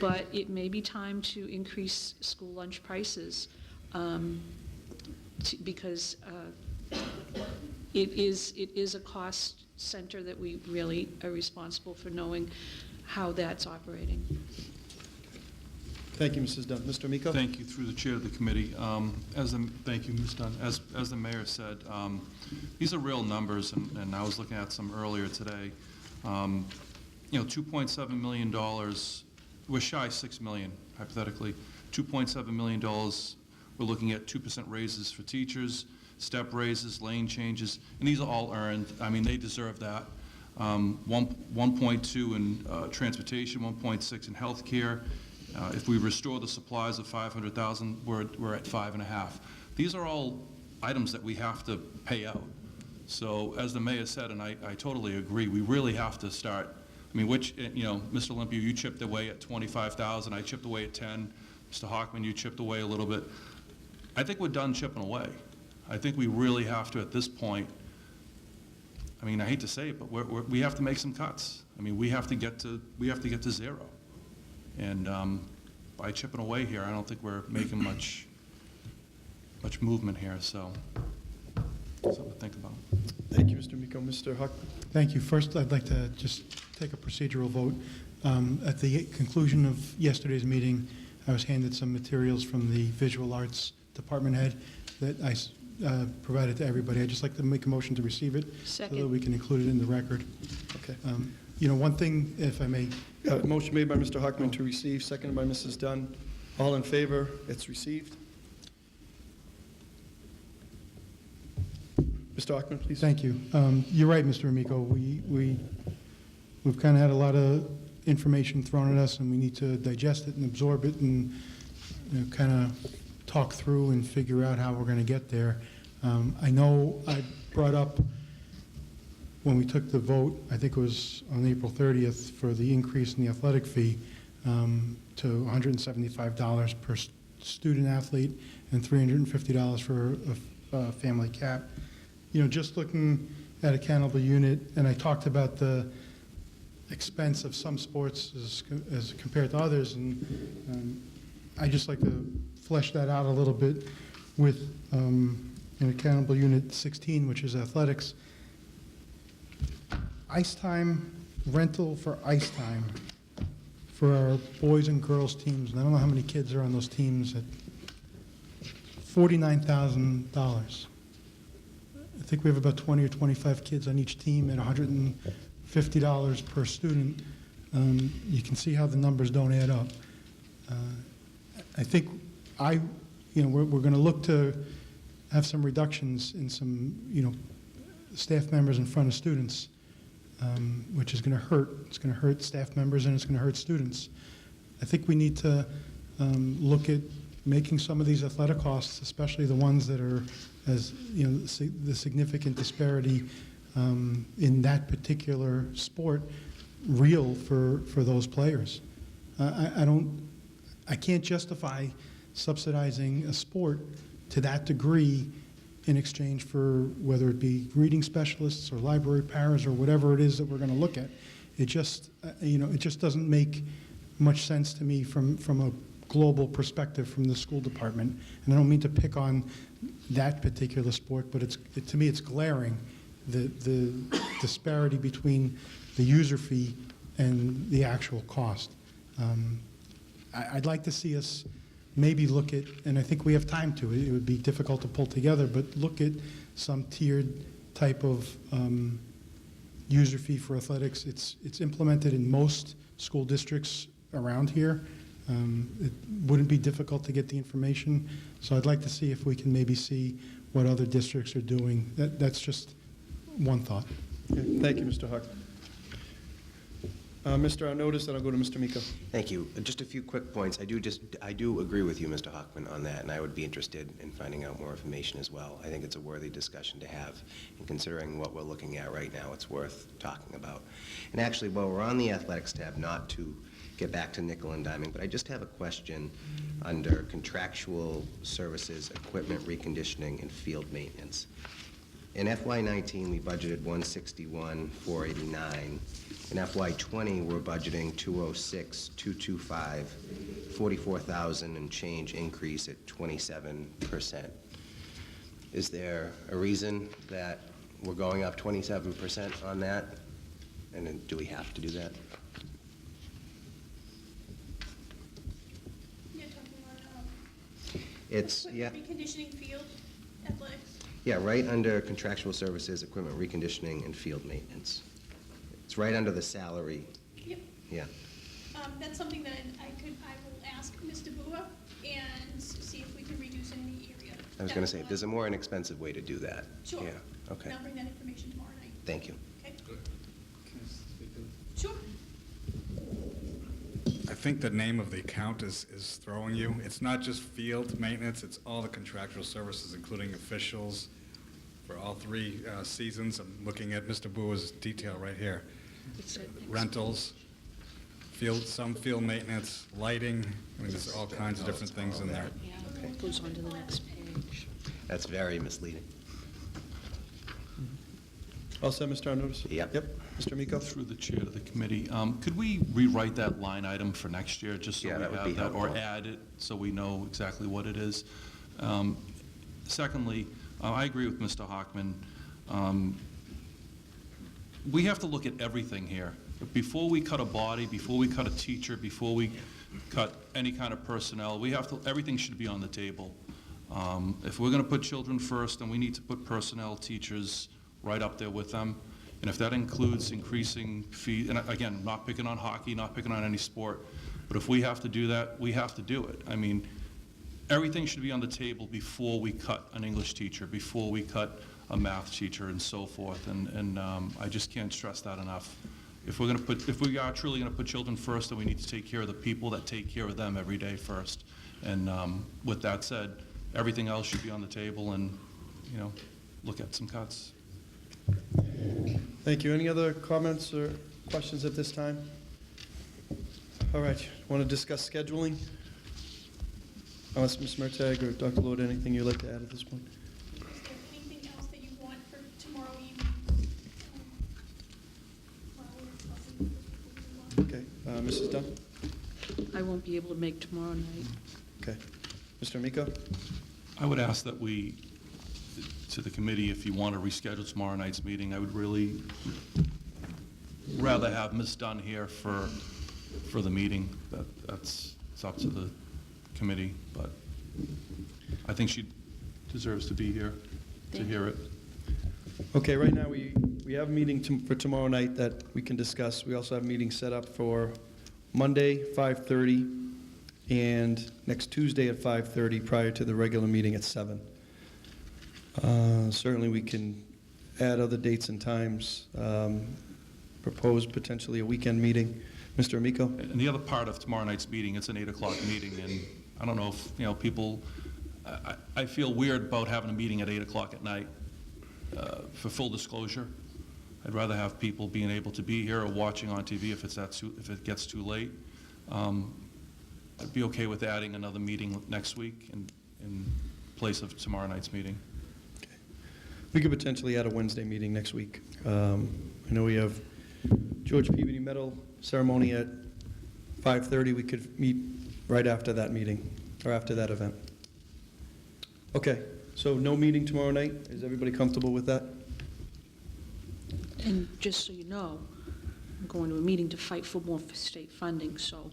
but it may be time to increase school lunch prices, because it is a cost center that we really are responsible for knowing how that's operating. Thank you, Mrs. Dunn. Mr. Miko? Thank you, through the chair of the committee. Thank you, Ms. Dunn. As the mayor said, these are real numbers, and I was looking at some earlier today. $2.7 million, we're shy $6 million hypothetically. $2.7 million, we're looking at 2% raises for teachers, step raises, lane changes, and these are all earned. I mean, they deserve that. 1.2 in transportation, 1.6 in healthcare. If we restore the supplies of 500,000, we're at 5.5. These are all items that we have to pay out. So as the mayor said, and I totally agree, we really have to start. I mean, Mr. Olympia, you chipped away at 25,000. I chipped away at 10. Mr. Hockman, you chipped away a little bit. I think we're done chipping away. I think we really have to, at this point, I mean, I hate to say it, but we have to make some cuts. I mean, we have to get to zero. And by chipping away here, I don't think we're making much movement here, so something to think about. Thank you, Mr. Miko. Mr. Huck? Thank you. First, I'd like to just take a procedural vote. At the conclusion of yesterday's meeting, I was handed some materials from the visual arts department head that I provided to everybody. I'd just like to make a motion to receive it so that Second. we can include it in the record. Okay. One thing, if I may, Motion made by Mr. Huckman to receive, seconded by Mrs. Dunn. All in favor? It's received. Mr. Huckman, please. thank you. You're right, Mr. Amico. We've kind of had a lot of information thrown at us, and we need to digest it and absorb it and kind of talk through and figure out how we're going to get there. I know I brought up when we took the vote, I think it was on April 30th, for the increase in the athletic fee to $175 per student athlete and $350 for a family cap. Just looking at accountable unit, and I talked about the expense of some sports as compared to others, and I just like to flesh that out a little bit with an accountable unit 16, which is athletics. Ice time, rental for ice time for our boys and girls teams, and I don't know how many kids are on those teams, at $49,000. I think we have about 20 or 25 kids on each team at $150 per student. You can see how the numbers don't add up. I think we're going to look to have some reductions in some, staff members in front of students, which is going to hurt. It's going to hurt staff members and it's going to hurt students. I think we need to look at making some of these athletic costs, especially the ones that are as, the significant disparity in that particular sport, real for those players. I can't justify subsidizing a sport to that degree in exchange for whether it be reading specialists or library paras or whatever it is that we're going to look at. It just, it just doesn't make much sense to me from a global perspective from the school department. And I don't mean to pick on that particular sport, but to me it's glaring, the disparity between the user fee and the actual cost. I'd like to see us maybe look at, and I think we have time to, it would be difficult to pull together, but look at some tiered type of user fee for athletics. It's implemented in most school districts around here. It wouldn't be difficult to get the information, so I'd like to see if we can maybe see what other districts are doing. That's just one thought. Okay, thank you, Mr. Huck. Mr. Arnottis, then I'll go to Mr. Miko. Thank you. Just a few quick points. I do agree with you, Mr. Hockman, on that, and I would be interested in finding out more information as well. I think it's a worthy discussion to have, and considering what we're looking at right now, it's worth talking about. And actually, while we're on the athletics tab, not to get back to nickel and diming, but I just have a question under contractual services, equipment reconditioning, and field maintenance. In FY19, we budgeted $161,489. In FY20, we're budgeting $206,225, $44,000 and change increase at 27%. Is there a reason that we're going up 27% on that? And then do we have to do that? You're talking about It's, yeah. reconditioning field athletics. Yeah, right under contractual services, equipment reconditioning, and field maintenance. It's right under the salary Yep. Yeah. That's something that I will ask Mr. Bua and see if we can reduce any area. I was going to say, if there's a more inexpensive way to do that. Sure. Yeah, okay. And I'll bring that information tomorrow night, Thank you. okay? Sure. I think the name of the account is throwing you. It's not just field maintenance, it's all the contractual services, including officials for all three seasons. I'm looking at Mr. Bua's detail right here. Rentals, some field maintenance, lighting, I mean, there's all kinds of different things in there. Yeah, it goes on to the next page. That's very misleading. All set, Mr. Arnottis? Yep. Yep. Mr. Miko? Through the chair to the committee, could we rewrite that line item for next year, just so Yeah, we that would have be that, or helpful. add it, so we know exactly what it is? Secondly, I agree with Mr. Hockman. We have to look at everything here. Before we cut a body, before we cut a teacher, before we cut any kind of personnel, everything should be on the table. If we're going to put children first, then we need to put personnel, teachers, right up there with them. And if that includes increasing fee, and again, not picking on hockey, not picking on any sport, but if we have to do that, we have to do it. I mean, everything should be on the table before we cut an English teacher, before we cut a math teacher, and so forth. And I just can't stress that enough. If we are truly going to put children first, then we need to take care of the people that take care of them every day first. And with that said, everything else should be on the table, and look at some cuts. Thank you. Any other comments or questions at this time? All right, want to discuss scheduling? Unless Ms. Mertag or Dr. Lord, anything you'd like to add at this point? Is there anything else that you want for tomorrow evening? Okay, Mrs. Dunn? I won't be able to make tomorrow night. Okay. Mr. Miko? I would ask that we, to the committee, if you want to reschedule tomorrow night's meeting, I would really rather have Ms. Dunn here for the meeting. It's up to the committee, but I think she deserves to be here to hear it. Okay, right now, we have a meeting for tomorrow night that we can discuss. We also have a meeting set up for Monday, 5:30, and next Tuesday at 5:30, prior to the regular meeting at 7. Certainly, we can add other dates and times, propose potentially a weekend meeting. Mr. Amico? And the other part of tomorrow night's meeting, it's an 8 o'clock meeting, and I don't know if, people, I feel weird about having a meeting at 8 o'clock at night. For full disclosure, I'd rather have people being able to be here or watching on TV if it gets too late. I'd be okay with adding another meeting next week in place of tomorrow night's meeting. We could potentially add a Wednesday meeting next week. I know we have George Peabody Medal ceremony at 5:30. We could meet right after that meeting, or after that event. Okay, so no meeting tomorrow night? Is everybody comfortable with that? And just so you know, I'm going to a meeting to fight for more state funding, so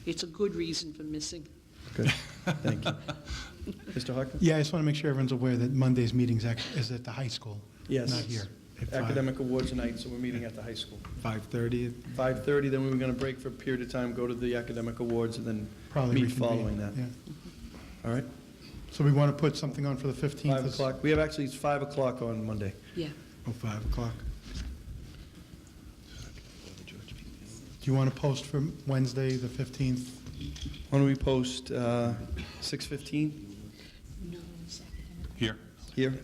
it's a good reason for missing. Good, thank you. Mr. Harkin? Yeah, I just want to make sure everyone's aware that Monday's meeting is at the high school. Yes. Not here. At Academic awards tonight, so we're meeting at the high school. 5:30. 5:30, then we were going to break for a period of time, go to the academic awards, and then Probably meet reconvene. following that. Yeah. All right? So we want to put something on for the 15th? 5 o'clock. We have actually, it's 5 o'clock on Monday. Yeah. Oh, 5 o'clock. Do you want to post for Wednesday, the 15th? Why don't we post 6:15 Here, here?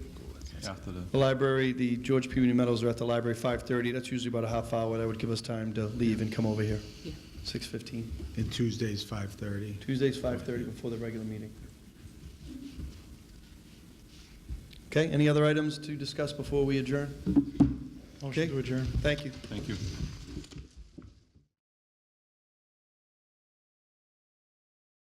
after The library, the George Peabody Medals are at the library 5:30. That's usually about a half hour. That would give us time to leave and come over here. Yeah. 6:15. And Tuesday's 5:30. Tuesday's 5:30 before the regular meeting. Okay, any other items to discuss before we adjourn? Motion Okay. to adjourn. Thank you. Thank you.